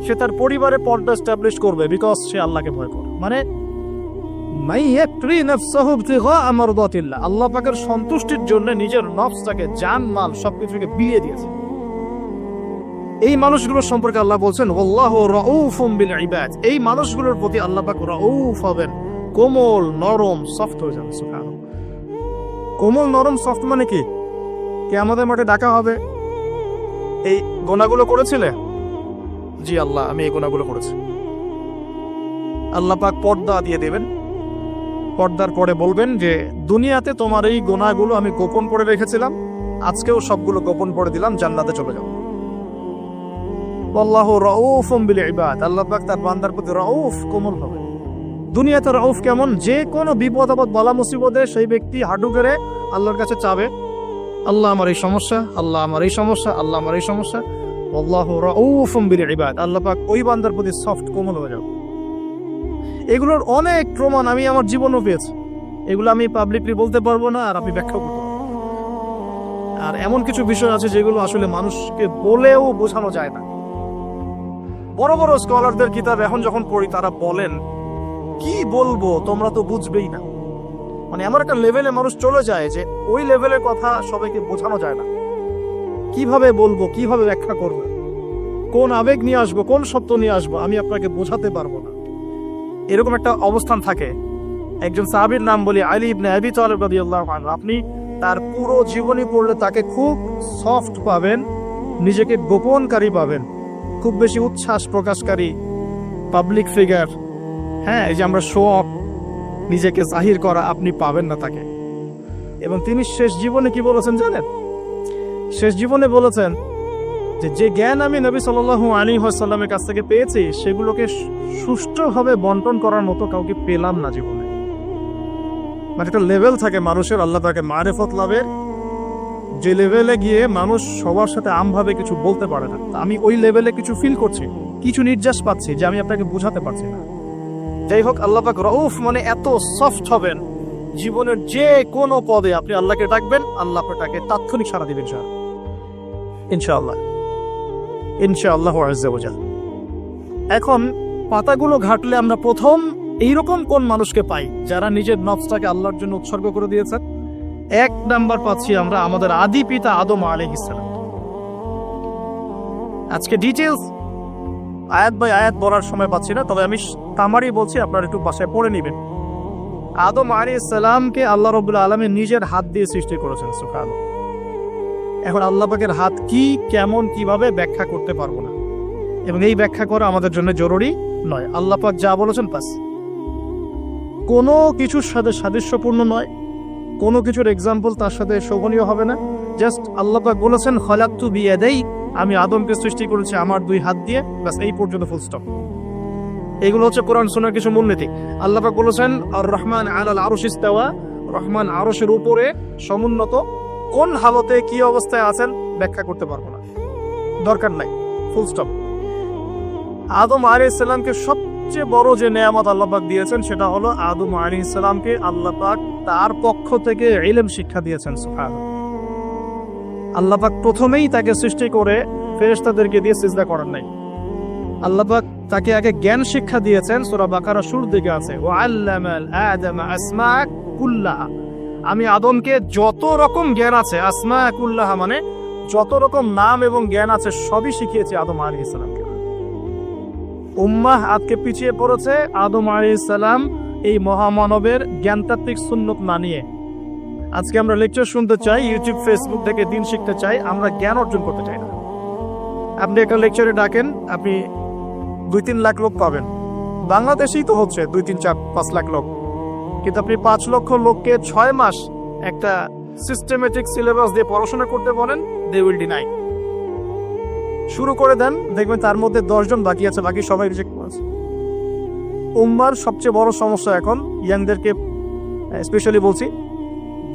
সে তার পরিবারে পর্দা এস্টাবলিশ করবে, বিকজ সে আল্লাহকে ভয় করে। মানে মাইয়াকরি নাফসাহু বিতিগা মারদাতিল্লাহ, আল্লাহ পাকের সন্তুষ্টির জন্য নিজের নফসটাকে, জান মাল সবকিছুকে বিলিয়ে দিয়েছে। এই মানুষগুলোর সম্পর্কে আল্লাহ বলছেন ওয়াল্লাহু রাউফুম বিল ইবাদ, এই মানুষগুলোর প্রতি আল্লাহ পাক রাউফ হবেন, কোমল নরম সফট হয়ে যাবে। সুবহানাল্লাহ। কোমল নরম সফট মানে কি? কিয়ামতের মাঠে ডাকা হবে, এই গুনাহগুলো করেছিলে? জি আল্লাহ, আমি এই গুনাহগুলো করেছি। আল্লাহ পাক পর্দা দিয়ে দেবেন, পর্দার পরে বলবেন যে দুনিয়াতে তোমার এই গুনাহগুলো আমি গোপন করে রেখেছিলাম, আজকেও সবগুলো গোপন করে দিলাম, জান্নাতে চলে যাও। আল্লাহু রাউফুম বিল ইবাদ, আল্লাহ পাক তার বান্দার প্রতি রাউফ, কোমল হবে। দুনিয়াতে রাউফ কেমন? যে কোনো বিপদ আপদ বালা মুসিবতে সেই ব্যক্তি হাঁটু গেড়ে আল্লাহর কাছে চাবে, আল্লাহ আমার এই সমস্যা, আল্লাহ আমার এই সমস্যা, আল্লাহ আমার এই সমস্যা। আল্লাহু রাউফুম বিল ইবাদ, আল্লাহ পাক ওই বান্দার প্রতি সফট, কোমল হয়ে যাবে। এগুলোর অনেক প্রমাণ আমি আমার জীবনও পেয়েছি, এগুলো আমি পাবলিকলি বলতে পারবো না, আর আপনি ব্যাখ্যা করতে পারবো। আর এমন কিছু বিষয় আছে যেগুলো আসলে মানুষকে বলেও বোঝানো যায় না। বড় বড় স্কলারদের কিতাব এখন যখন পড়ি, তারা বলেন কি বলবো, তোমরা তো বুঝবেই না। মানে এমন একটা লেভেলে মানুষ চলে যায় যে ওই লেভেলের কথা সবাইকে বোঝানো যায় না। কিভাবে বলবো, কিভাবে ব্যাখ্যা করবো, কোন আবেগ নিয়ে আসবো, কোন শব্দ নিয়ে আসবো, আমি আপনাকে বোঝাতে পারবো না। এরকম একটা অবস্থান থাকে। একজন সাহাবীর নাম বলি, আলী ইবনে আবি তালিব রাদিয়াল্লাহু আনহু। আপনি তার পুরো জীবনী পড়লে তাকে খুব সফট পাবেন, নিজেকে গোপনকারী পাবেন, খুব বেশি উচ্ছ্বাস প্রকাশকারী পাবলিক ফিগার, হ্যাঁ, এই যে আমরা শো অফ, নিজেকে জাহির করা, আপনি পাবেন না তাকে। এবং তিনি শেষ জীবনে কি বলেছেন জানেন? শেষ জীবনে বলেছেন যে জ্ঞান আমি নবী সাল্লাল্লাহু আলাইহি ওয়াসাল্লামের কাছ থেকে পেয়েছি, সেগুলোকে সুষ্ঠুভাবে বন্টন করার মতো কাউকে পেলাম না জীবনে। মানে একটা লেভেল থাকে মানুষের, আল্লাহ তাকে মারিফত লাভের, যে লেভেলে গিয়ে মানুষ সবার সাথে আমভাবে কিছু বলতে পারে না। আমি ওই লেভেলে কিছু ফিল করছি, কিছু নির্যাস পাচ্ছি যে আমি আপনাকে বোঝাতে পারছি না। যাই হোক, আল্লাহ পাক রাউফ মানে এত সফট হবেন, জীবনের যে কোনো পদে আপনি আল্লাহকে ডাকবেন, আল্লাহ আপনাকে তাৎক্ষণিক সাড়া দিবেন ইনশাআল্লাহ, ইনশাআল্লাহ আযজা ওয়া জাল। এখন পাতাগুলো ঘাটলে আমরা প্রথম এইরকম কোন মানুষকে পাই যারা নিজের নফসটাকে আল্লাহর জন্য উৎসর্গ করে দিয়েছেন? এক নাম্বার পাচ্ছি আমরা আমাদের আদি পিতা আদম আলাইহিস সালাম। আজকে ডিটেইলস আয়াত বাই আয়াত বলার সময় পাচ্ছি না, তবে আমি তামারি বলছি, আপনারা একটু বাসায় পড়ে নেবেন। আদম আলাইহিস সালামকে আল্লাহ রাব্বুল আলামিন নিজের হাত দিয়ে সৃষ্টি করেছেন। সুবহানাল্লাহ। এখন আল্লাহ পাকের হাত কি, কেমন, কিভাবে ব্যাখ্যা করতে পারবো না, এবং এই ব্যাখ্যা করা আমাদের জন্য জরুরি নয়। আল্লাহ পাক যা বলেছেন বাস, কোনো কিছুর সাথে সাদৃশ্যপূর্ণ নয়, কোনো কিছুর এক্সাম্পল তার সাথে শোভনীয় হবে না। জাস্ট আল্লাহ পাক বলেছেন খলাকতু বিয়াদাই, আমি আদমকে সৃষ্টি করেছি আমার দুই হাত দিয়ে, বাস এই পর্যন্ত ফুল স্টপ। এগুলো হচ্ছে কোরআন সুন্নাহর কিছু মূলনীতি। আল্লাহ পাক বলেছেন আর রহমান আলাল আরশ ইস্তাওয়া, রহমান আরশের উপরে সমুন্নত। কোন হালতে কি অবস্থায় আছেন ব্যাখ্যা করতে পারবো না, দরকার নাই, ফুল স্টপ। আদম আলাইহিস সালামকে সবচেয়ে বড় যে নেয়ামত আল্লাহ পাক দিয়েছেন সেটা হলো আদম আলাইহিস সালামকে আল্লাহ পাক তার পক্ষ থেকে ইলম শিক্ষা দিয়েছেন। সুবহানাল্লাহ। আল্লাহ পাক প্রথমেই তাকে সৃষ্টি করে ফেরেশতাদেরকে দিয়ে সিজদা করার নাই। আল্লাহ পাক তাকে আগে জ্ঞান শিক্ষা দিয়েছেন। সূরা বাকারা শুরুর দিকে আছে ওয়া আল্লামাল আদামা আসমা কুল্লাহা, আমি আদমকে যত রকম জ্ঞান আছে, আসমা কুল্লাহা মানে যত রকম নাম এবং জ্ঞান আছে সবই শিখিয়েছি আদম আলাইহিস সালামকে। উম্মাহ আজকে পিছিয়ে পড়েছে আদম আলাইহিস সালাম এই মহামানবের জ্ঞানতাত্ত্বিক সুন্নত না নিয়ে। আজকে আমরা লেকচার শুনতে চাই, ইউটিউব ফেসবুক থেকে দিন শিখতে চাই, আমরা জ্ঞান অর্জন করতে চাই না। আপনি একটা লেকচারে ডাকেন, আপনি 2-3 লাখ লোক পাবেন, বাংলাদেশেই তো হচ্ছে 2-3-4-5 লাখ লোক, কিন্তু আপনি 5 লক্ষ লোককে 6 মাস একটা সিস্টেমেটিক সিলেবাস দিয়ে পড়াশোনা করতে বলেন, দে উইল ডিনাই। শুরু করে দেন, দেখবেন তার মধ্যে 10 জন বাকি আছে, বাকি সবাই রিজেক্ট করেছে। উম্মার সবচেয়ে বড় সমস্যা এখন, ইয়াংদেরকে স্পেশালি বলছি,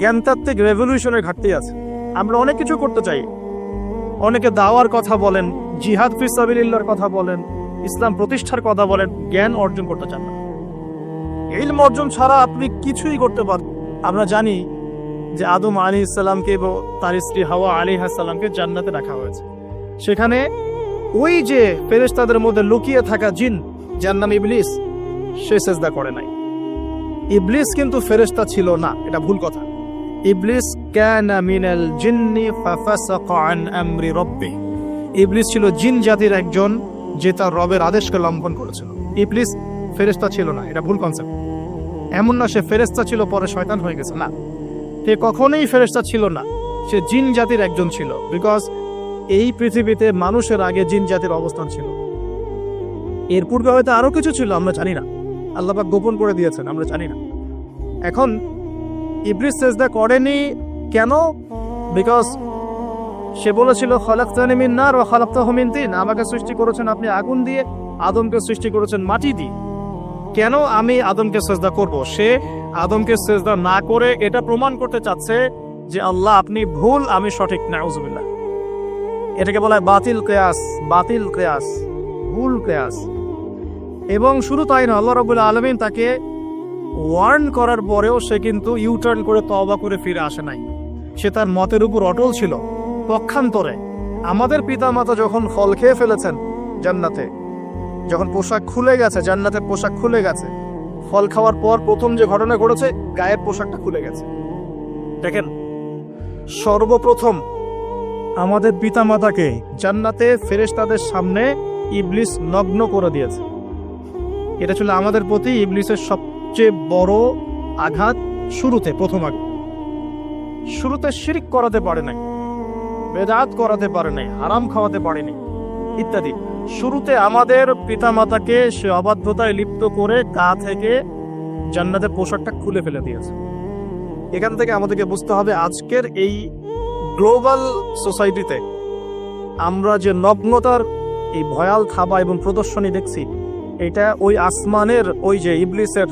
জ্ঞানতাত্ত্বিক রেভলিউশনের ঘাটতি আছে। আমরা অনেক কিছু করতে চাই, অনেকে দাওয়ার কথা বলেন, জিহাদ ফি সাবিলিল্লাহর কথা বলেন, ইসলাম প্রতিষ্ঠার কথা বলেন, জ্ঞান অর্জন করতে চান না। ইলম অর্জন ছাড়া আপনি কিছুই করতে পারেন। আমরা জানি যে আদম আলাইহিস সালামকে এবং তার স্ত্রী হাওয়া আলাইহিস সালামকে জান্নাতে রাখা হয়েছে। সেখানে ওই যে ফেরেশতাদের মধ্যে লুকিয়ে থাকা জিন, যার নাম ইবলিস, সে সিজদা করে নাই। ইবলিস কিন্তু ফেরেশতা ছিল না, এটা ভুল কথা। ইবলিস কানা মিনাল জিন্নি ফাফাসাকা আন আমরি রাব্বি, ইবলিস ছিল জিন জাতির একজন যে তার রবের আদেশকে লঙ্ঘন করেছিল। ইবলিস ফেরেশতা ছিল না, এটা ভুল কনসেপ্ট। এমন না সে ফেরেশতা ছিল পরে শয়তান হয়ে গেছে, না, সে কখনোই ফেরেশতা ছিল না, সে জিন জাতির একজন ছিল। বিকজ এই পৃথিবীতে মানুষের আগে জিন জাতির অবস্থান ছিল, এর পূর্বে হয়তো আরো কিছু ছিল, আমরা জানি না, আল্লাহ পাক গোপন করে দিয়েছেন, আমরা জানি না। এখন ইবলিস সিজদা করেনি কেন? বিকজ সে বলেছিল খলাকতানি মিন নার ওয়া খলাকতাহু মিন তিন, আমাকে সৃষ্টি করেছেন আপনি আগুন দিয়ে, আদমকে সৃষ্টি করেছেন মাটি দিয়ে, কেন আমি আদমকে সিজদা করব? সে আদমকে সিজদা না করে এটা প্রমাণ করতে চাচ্ছে যে আল্লাহ আপনি ভুল, আমি সঠিক। নাউজুবিল্লাহ, এটাকে বলা হয় বাতিল কিয়াস, বাতিল কিয়াস, ভুল কিয়াস। এবং শুধু তাই না, আল্লাহ রাব্বুল আলামিন তাকে ওয়ার্ন করার পরেও সে কিন্তু ইউটার্ন করে তওবা করে ফিরে আসে নাই, সে তার মতের উপর অটল ছিল। পক্ষান্তরে আমাদের পিতামাতা যখন ফল খেয়ে ফেলেছেন জান্নাতে, যখন পোশাক খুলে গেছে, জান্নাতে পোশাক খুলে গেছে, ফল খাওয়ার পর প্রথম যে ঘটনা ঘটেছে, গায়ের পোশাকটা খুলে গেছে। দেখেন, সর্বপ্রথম আমাদের পিতামাতাকে জান্নাতে ফেরেশতাদের সামনে ইবলিস নগ্ন করে দিয়েছে। এটা ছিল আমাদের প্রতি ইবলিসের সবচেয়ে বড় আঘাত। শুরুতে, প্রথম আঘাত, শুরুতে শিরক করাতে পারে নাই, বেদাত করাতে পারে নাই, হারাম খাওয়াতে পারেনি ইত্যাদি। শুরুতে আমাদের পিতামাতাকে সে অবাধ্যতায় লিপ্ত করে গা থেকে জান্নাতের পোশাকটা খুলে ফেলে দিয়েছে। এখান থেকে আমাদেরকে বুঝতে হবে আজকের এই গ্লোবাল সোসাইটিতে আমরা যে নগ্নতার এই ভয়াল থাবা এবং প্রদর্শনী দেখছি, এটা ওই আসমানের ওই যে ইবলিসের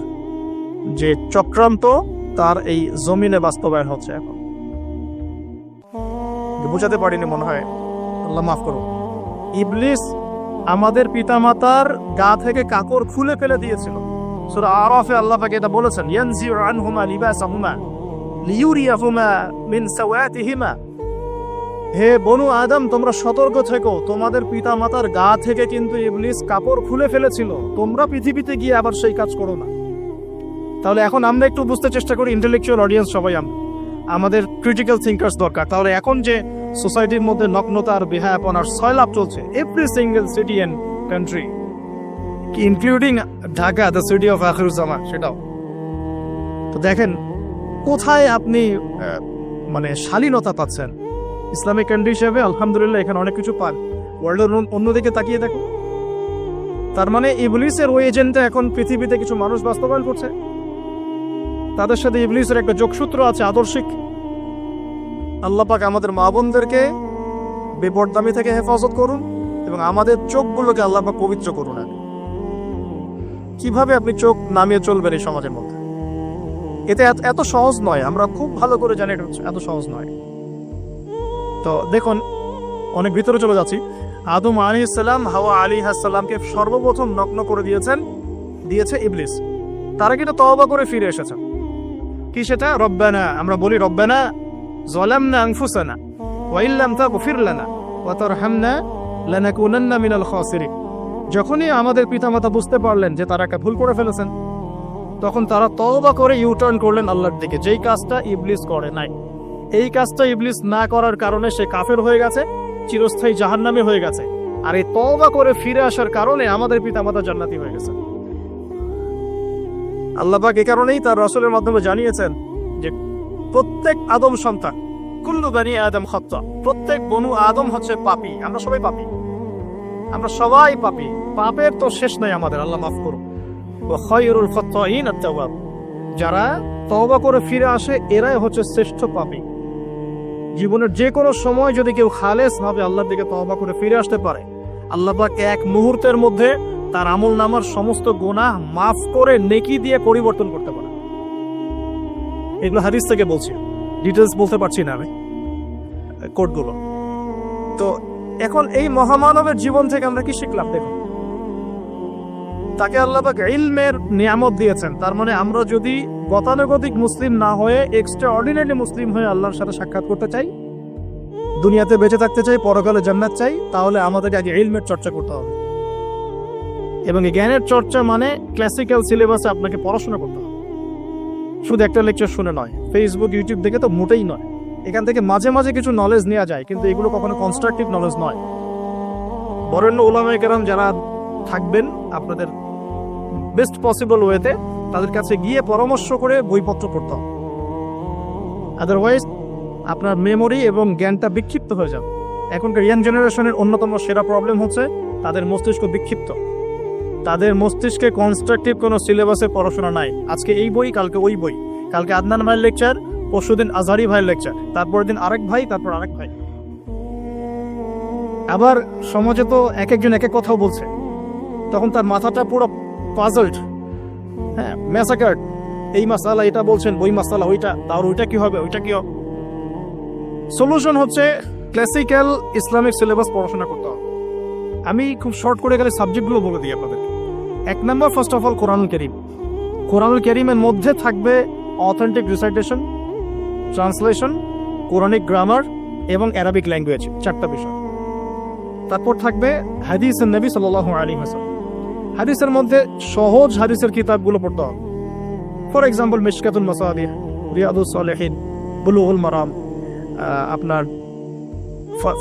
যে চক্রান্ত, তার এই জমিনে বাস্তবায়ন হচ্ছে। এখন বুঝাতে পারিনি মনে হয়, আল্লাহ মাফ করুন। ইবলিস আমাদের পিতামাতার গা থেকে কাপড় খুলে ফেলে দিয়েছিল। সূরা আরাফে আল্লাহ পাক এটা বলেছেন, ইয়ানজিউ আনহুমা লিবাসাহুমা লিইউরিয়াহুমা মিন সাওয়াতিহিমা। হে বনু আদম, তোমরা সতর্ক থেকো, তোমাদের পিতামাতার গা থেকে কিন্তু ইবলিস কাপড় খুলে ফেলেছিল, তোমরা পৃথিবীতে গিয়ে আবার সেই কাজ করো না। তাহলে এখন আমরা একটু বুঝতে চেষ্টা করি, ইন্টেলেকচুয়াল অডিয়েন্স সবাই আমাদের ক্রিটিক্যাল থিঙ্কার্স দরকার। তাহলে এখন যে সোসাইটির মধ্যে নগ্নতার, বেহায়াপনার সয়লাভ চলছে, every single city and country, including Dhaka, the city of আখিরুজ্জামান, সেটাও তো দেখেন কোথায় আপনি মানে শালীনতা পাচ্ছেন। ইসলামিক কান্ট্রি হিসেবে আলহামদুলিল্লাহ এখানে অনেক কিছু পান, ওয়ার্ল্ডের অন্যদিকে তাকিয়ে দেখো। তার মানে ইবলিসের ওই এজেন্টটা এখন পৃথিবীতে কিছু মানুষ বাস্তবায়ন করছে, তাদের সাথে ইবলিসের একটা যোগসূত্র আছে আদর্শিক। আল্লাহ পাক আমাদের মা বোনদেরকে বেপরদামি থেকে হেফাজত করুন এবং আমাদের চোখগুলোকে আল্লাহ পাক পবিত্র করুন। কিভাবে আপনি চোখ নামিয়ে চলবেন এই সমাজের মধ্যে, এটা এত সহজ নয়, আমরা খুব ভালো করে জানি এটা এত সহজ নয়। তো দেখুন, অনেক ভিতরে চলে যাচ্ছি। আদম আলাইহিস সালাম, হাওয়া আলাইহিস সালামকে সর্বপ্রথম নগ্ন করে দিয়েছে ইবলিস। তারা কিন্তু তওবা করে ফিরে এসেছে। কি সেটা? রব্বানা, আমরা বলি রব্বানা যালামনা আনফুসানা ওয়া ইল্লাম তাগফির লানা ওয়া তারহামনা লানাকুনান্না মিনাল খাসিরিন। যখনই আমাদের পিতামাতা বুঝতে পারলেন যে তারা একটা ভুল করে ফেলেছেন, তখন তারা তওবা করে ইউটার্ন করলেন আল্লাহর দিকে, যেই কাজটা ইবলিস করে নাই। এই কাজটা ইবলিস না করার কারণে সে কাফের হয়ে গেছে, চিরস্থায়ী জাহান্নামী হয়ে গেছে। আর এই তওবা করে ফিরে আসার কারণে আমাদের পিতামাতা জান্নাতি হয়ে গেছে। আল্লাহ পাক এই কারণেই তার রাসূলের মাধ্যমে জানিয়েছেন যে প্রত্যেক আদম সন্তান, কুল্লু বানি আদম খাত্তা, প্রত্যেক বনু আদম হচ্ছে পাপী। আমরা সবাই পাপী, আমরা সবাই পাপী, পাপের তো শেষ নাই আমাদের, আল্লাহ মাফ করুন। ওয়া খায়রুল খাত্তাইন আত-তাওয়াব, যারা তওবা করে ফিরে আসে এরাই হচ্ছে শ্রেষ্ঠ পাপী। জীবনের যে কোনো সময় যদি কেউ খালেস ভাবে আল্লাহর দিকে তওবা করে ফিরে আসতে পারে, আল্লাহ পাক এক মুহূর্তের মধ্যে তার আমলনামার সমস্ত গুনাহ মাফ করে নেকি দিয়ে পরিবর্তন করতে পারে। এগুলো হাদিস থেকে বলছি, ডিটেলস বলতে পারছি না আমি, কোডগুলো। তো এখন এই মহামানবের জীবন থেকে আমরা কি শিখলাম? দেখুন, তাকে আল্লাহ পাক ইলমের নিয়ামত দিয়েছেন। তার মানে আমরা যদি গতানুগতিক মুসলিম না হয়ে এক্সট্রা অর্ডিনারি মুসলিম হয়ে আল্লাহর সাথে সাক্ষাৎ করতে চাই, দুনিয়াতে বেঁচে থাকতে চাই, পরকালে জান্নাত চাই, তাহলে আমাদেরকে আগে ইলমের চর্চা করতে হবে। এবং এই জ্ঞানের চর্চা মানে ক্লাসিক্যাল সিলেবাসে আপনাকে পড়াশোনা করতে হবে, শুধু একটা লেকচার শুনে নয়, ফেসবুক ইউটিউব দেখে তো মোটেই নয়। এখান থেকে মাঝে মাঝে কিছু নলেজ নেওয়া যায়, কিন্তু এগুলো কখনো কনস্ট্রাকটিভ নলেজ নয়। বরেণ্য উলামায়ে কেরাম যারা থাকবেন আপনাদের বেস্ট পসিবল ওয়েতে তাদের কাছে গিয়ে পরামর্শ করে বইপত্র পড়তে হবে। আদারওয়াইজ আপনার মেমোরি এবং জ্ঞানটা বিক্ষিপ্ত হয়ে যাবে। এখনকার ইয়াং জেনারেশনের অন্যতম সেরা প্রবলেম হচ্ছে তাদের মস্তিষ্ক বিক্ষিপ্ত, তাদের মস্তিষ্কে কনস্ট্রাকটিভ কোনো সিলেবাসে পড়াশোনা নাই। আজকে এই বই, কালকে ওই বই, কালকে আদনান ভাইয়ের লেকচার, পরশুদিন আজহারি ভাইয়ের লেকচার, তারপরের দিন আরেক ভাই, তারপর আরেক ভাই। আবার সমাজে তো এক একজন এক এক কথাও বলছে, তখন তার মাথাটা পুরো পাজলড, হ্যাঁ ম্যাসাকার্ড। এই মাসালা এটা বলছেন, ওই মাসালা ওইটা, তার ওইটা কি হবে, ওইটা কি হবে। সলিউশন হচ্ছে ক্লাসিক্যাল ইসলামিক সিলেবাস পড়াশোনা করতে হবে। আমি খুব শর্ট করে গেলে সাবজেক্টগুলো বলে দিই আপনাদের। 1 নম্বর, ফার্স্ট অফ অল কোরআনুল কারীম। কোরআনুল কারীমের মধ্যে থাকবে authentic recitation, translation, Quranic grammar এবং অ্যারাবিক ল্যাঙ্গুয়েজ, 4টা বিষয়। তারপর থাকবে হাদিসের নবী সাল্লাল্লাহু আলাইহি ওয়াসাল্লাম। হাদিসের মধ্যে সহজ হাদিসের কিতাবগুলো পড়তে হবে। ফর এক্সাম্পল মিশকাতুল মাসাবিহ, রিয়াদুস সালিহিন, বুলুগুল মারাম, আপনার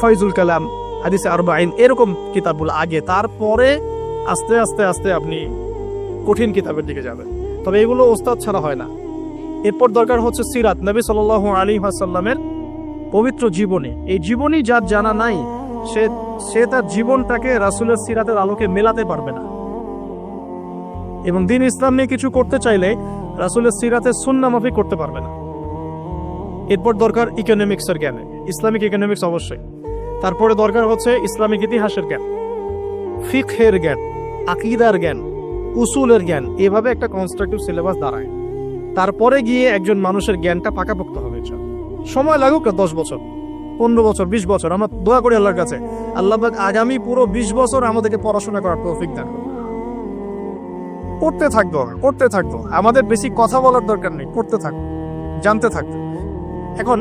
ফয়জুল কালাম, হাদিসে আরবাঈন, এরকম কিতাবগুলো আগে, তারপরে আস্তে আস্তে আস্তে আপনি কঠিন কিতাবের দিকে যাবেন। তবে এগুলো ওস্তাদ ছাড়া হয় না। এরপর দরকার হচ্ছে সিরাত, নবী সাল্লাল্লাহু আলাইহি ওয়াসাল্লামের পবিত্র জীবনী। এই জীবনী যার জানা নাই সে তার জীবনটাকে রাসূলের সিরাতের আলোকে মেলাতে পারবে না। এবং দ্বীন ইসলাম নিয়ে কিছু করতে চাইলে রাসূলের সিরাতের সুন্নাহ মাফিক করতে পারবে না। এরপর দরকার ইকোনমিক্সের জ্ঞান, ইসলামিক ইকোনমিক্স অবশ্যই। তারপরে দরকার হচ্ছে ইসলামিক ইতিহাসের জ্ঞান, ফিকহের জ্ঞান, আকীদার জ্ঞান, উসুলের জ্ঞান। এভাবে একটা কনস্ট্রাকটিভ সিলেবাস দাঁড়ায়। তারপরে গিয়ে একজন মানুষের জ্ঞানটা পাকাপোক্ত হবে। সময় লাগুক না 10 বছর, 15 বছর, 20 বছর। আমরা দোয়া করি আল্লাহর কাছে, আল্লাহ পাক আগামী পুরো 20 বছর আমাদেরকে পড়াশোনা করার তৌফিক দান করুন। করতে থাকবো। আমাদের বেশি কথা বলার দরকার নেই, করতে থাকবো, জানতে থাকবো। এখন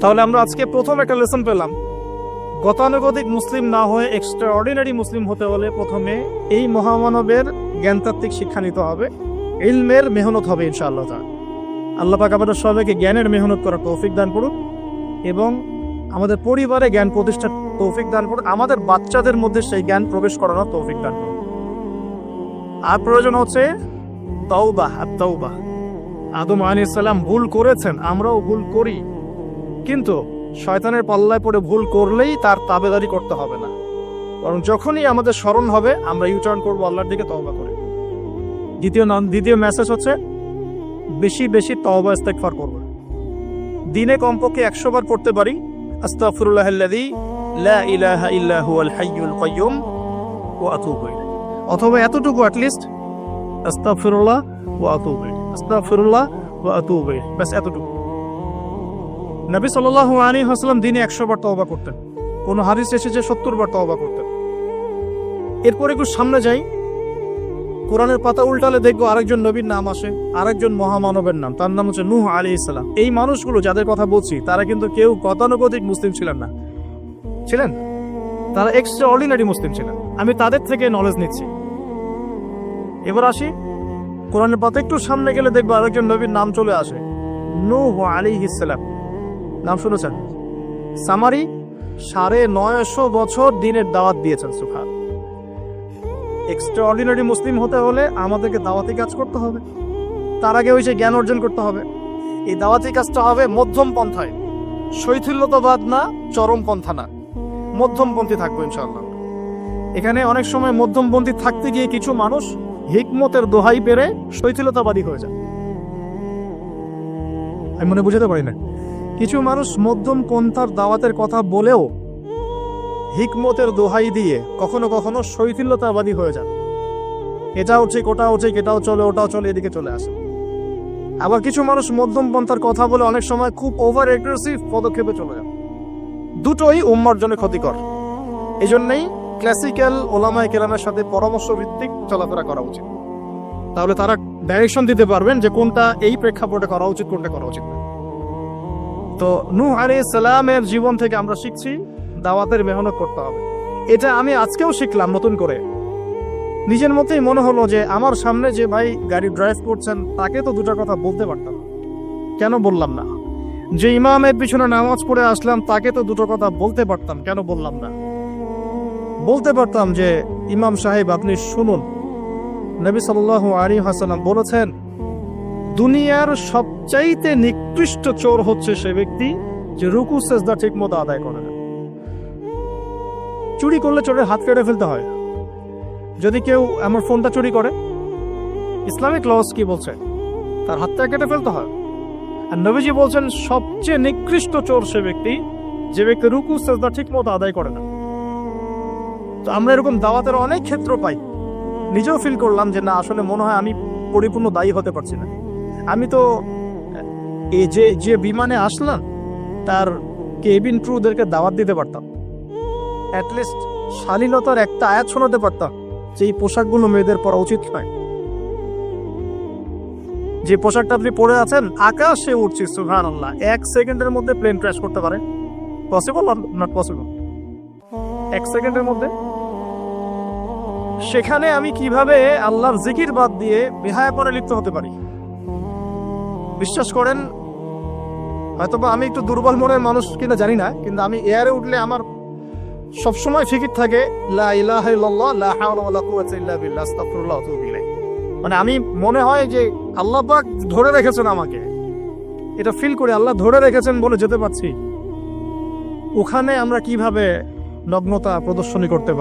তাহলে আমরা আজকে প্রথম একটা লেসন পেলাম, গতানুগতিক মুসলিম না হয়ে এক্সট্রা অর্ডিনারি মুসলিম হতে হলে প্রথমে এই মহামানবের জ্ঞানতাত্ত্বিক শিক্ষা নিতে হবে, ইলমের মেহনত হবে ইনশাআল্লাহ তাআলা। আল্লাহ পাক আমাদের সবাইকে জ্ঞানের মেহনত করার তৌফিক দান করুন এবং আমাদের পরিবারে জ্ঞান প্রতিষ্ঠার তৌফিক দান করুন, আমাদের বাচ্চাদের মধ্যে সেই জ্ঞান প্রবেশ করানোর তৌফিক দান করুন। আর প্রয়োজন হচ্ছে তাওবাহ। আদম আলাইহিস সালাম ভুল করেছেন, আমরাও ভুল করি, কিন্তু শয়তানের পাল্লায় পড়ে ভুল করলেই তার তাবেদারি করতে হবে না, বরং যখনই আমাদের স্মরণ হবে আমরা ইউটার্ন করবো আল্লাহর দিকে তওবা করে। দ্বিতীয় মেসেজ হচ্ছে বেশি বেশি তওবা ইস্তেগফার করব। দিনে কমপক্ষে 100 বার পড়তে পারি আস্তাগফিরুল্লাহাল্লাযী লা ইলাহা ইল্লা হুয়াল হাইয়ুল কাইয়্যুম ওয়া আতুবু ইলাইহি, অথবা এতটুকু অ্যাটলিস্ট আস্তাগফিরুল্লাহ ওয়া আতুবু ইলাইহি, আস্তাগফিরুল্লাহ ওয়া আতুবু ইলাইহি, বাস এতটুকু। নবী সাল্লাল্লাহু আলাইহি ওয়াসাল্লাম দিনে 100 বার তওবা করতেন, কোন হাদিস এসেছে 70 বার তওবা করতেন। এরপর একটু সামনে যাই, কোরআনের পাতা উল্টালে দেখবো আরেকজন নবীর নাম আসে, আরেকজন মহামানবের নাম, তার নাম হচ্ছে নূহ আলাইহিস সালাম। এই মানুষগুলো যাদের কথা বলছি তারা কিন্তু কেউ গতানুগতিক মুসলিম ছিলেন না, তারা এক্সট্রা অর্ডিনারি মুসলিম ছিলেন। আমি তাদের থেকে নলেজ নিচ্ছি। এবার আসি কোরআনের পাতা একটু সামনে গেলে দেখবো আরেকজন নবীর নাম চলে আসে, নূহ আলাইহিস সালাম। নাম শুনেছেন? সামারি 950 বছর দিনের দাওয়াত দিয়েছেন। সুবহান। এক্সট্রা অর্ডিনারি মুসলিম হতে হলে আমাদেরকে দাওয়াতি কাজ করতে হবে, তার আগে ওই যে জ্ঞান অর্জন করতে হবে। এই দাওয়াতি কাজটা হবে মধ্যম পন্থায়, শৈথিল্যতাবাদ না, চরমপন্থা না, মধ্যমপন্থী থাকবো ইনশাআল্লাহ। এখানে অনেক সময় মধ্যমপন্থী থাকতে গিয়ে কিছু মানুষ হিকমতের দোহাই পেরে শৈথিলতাবাদী হয়ে যায়। আমি মনে বুঝাতে পারি না, কিছু মানুষ মধ্যম পন্থার দাওয়াতের কথা বলেও হিকমতের দোহাই দিয়ে কখনো কখনো শৈথিল্যতাবাদী হয়ে যান। এটাও ঠিক, ওটাও ঠিক, এটাও চলে, ওটাও চলে, এদিকে চলে আসে। আবার কিছু মানুষ মধ্যম পন্থার কথা বলে অনেক সময় খুব ওভার এগ্রেসিভ পদক্ষেপে চলে যান। দুটোই উম্মার জন্য ক্ষতিকর। এই জন্যই ক্লাসিক্যাল ওলামায়ে কেরামের সাথে পরামর্শ ভিত্তিক চলাফেরা করা উচিত। তাহলে তারা ডাইরেকশন দিতে পারবেন যে কোনটা এই প্রেক্ষাপটে করা উচিত, কোনটা করা উচিত না। তো নূহ আলাইহিস সালামের জীবন থেকে আমরা শিখছি দাওয়াতের মেহনত করতে হবে। এটা আমি আজকেও শিখলাম নতুন করে। নিজের মধ্যেই মনে হলো যে আমার সামনে যে ভাই গাড়ি ড্রাইভ করছেন তাকে তো দুটো কথা বলতে পারতাম, কেন বললাম না? যে ইমামের পিছনে নামাজ পড়ে আসলাম তাকে তো দুটো কথা বলতে পারতাম, কেন বললাম না? বলতে পারতাম যে ইমাম সাহেব আপনি শুনুন, নবী সাল্লাল্লাহু আলাইহি ওয়াসাল্লাম বলেছেন দুনিয়ার সবচাইতে নিকৃষ্ট চোর হচ্ছে সে ব্যক্তি যে রুকু সেজদা ঠিক মতো আদায় করে না। চুরি করলে চোরের হাত কেটে ফেলতে হয়। যদি কেউ আমার ফোনটা চুরি করে, ইসলামিক লস কি বলছে? তার হাতটা কেটে ফেলতে হয়। আর নবীজি বলছেন সবচেয়ে নিকৃষ্ট চোর সে ব্যক্তি যে ব্যক্তি রুকু সেজদা ঠিক মতো আদায় করে না। তো আমরা এরকম দাওয়াতের অনেক ক্ষেত্র পাই। নিজেও ফিল করলাম যে না, আসলে মনে হয় আমি পরিপূর্ণ দায়ী হতে পারছি না। আমি তো এই যে বিমানে আসলাম তার কেবিন ক্রুদেরকে দাওয়াত দিতে পারতাম, অ্যাটলিস্ট শালীনতার একটা আয়াত শোনাতে পারতাম যে এই পোশাকগুলো মেয়েদের পরা উচিত নয়। যে পোশাকটা আপনি পরে আছেন, আকাশে উঠছি, সুবহানাল্লাহ, 1 সেকেন্ডের মধ্যে প্লেন ক্র্যাশ করতে পারে। Possible or not possible? 1 সেকেন্ডের মধ্যে। সেখানে আমি কিভাবে আল্লাহর জিকির বাদ দিয়ে বেহায়াপনে লিপ্ত হতে পারি? বিশ্বাস করেন, হয়তোবা আমি একটু দুর্বল মনের মানুষ কিনা জানি না, কিন্তু আমি এয়ারে উঠলে আমার সবসময় ফিকির থাকে লা ইলাহা ইল্লাল্লাহ লা হাওলা ওয়ালা কুওয়াতা ইল্লা বিল্লাহ আস্তাগফিরুল্লাহ ওয়া আতুবু ইলাইহি। মানে আমি মনে হয় যে আল্লাহ পাক ধরে রেখেছেন আমাকে, এটা ফিল করে আল্লাহ ধরে রেখেছেন বলে যেতে পারছি। ওখানে আমরা কিভাবে নগ্নতা প্রদর্শনী করতে পারি?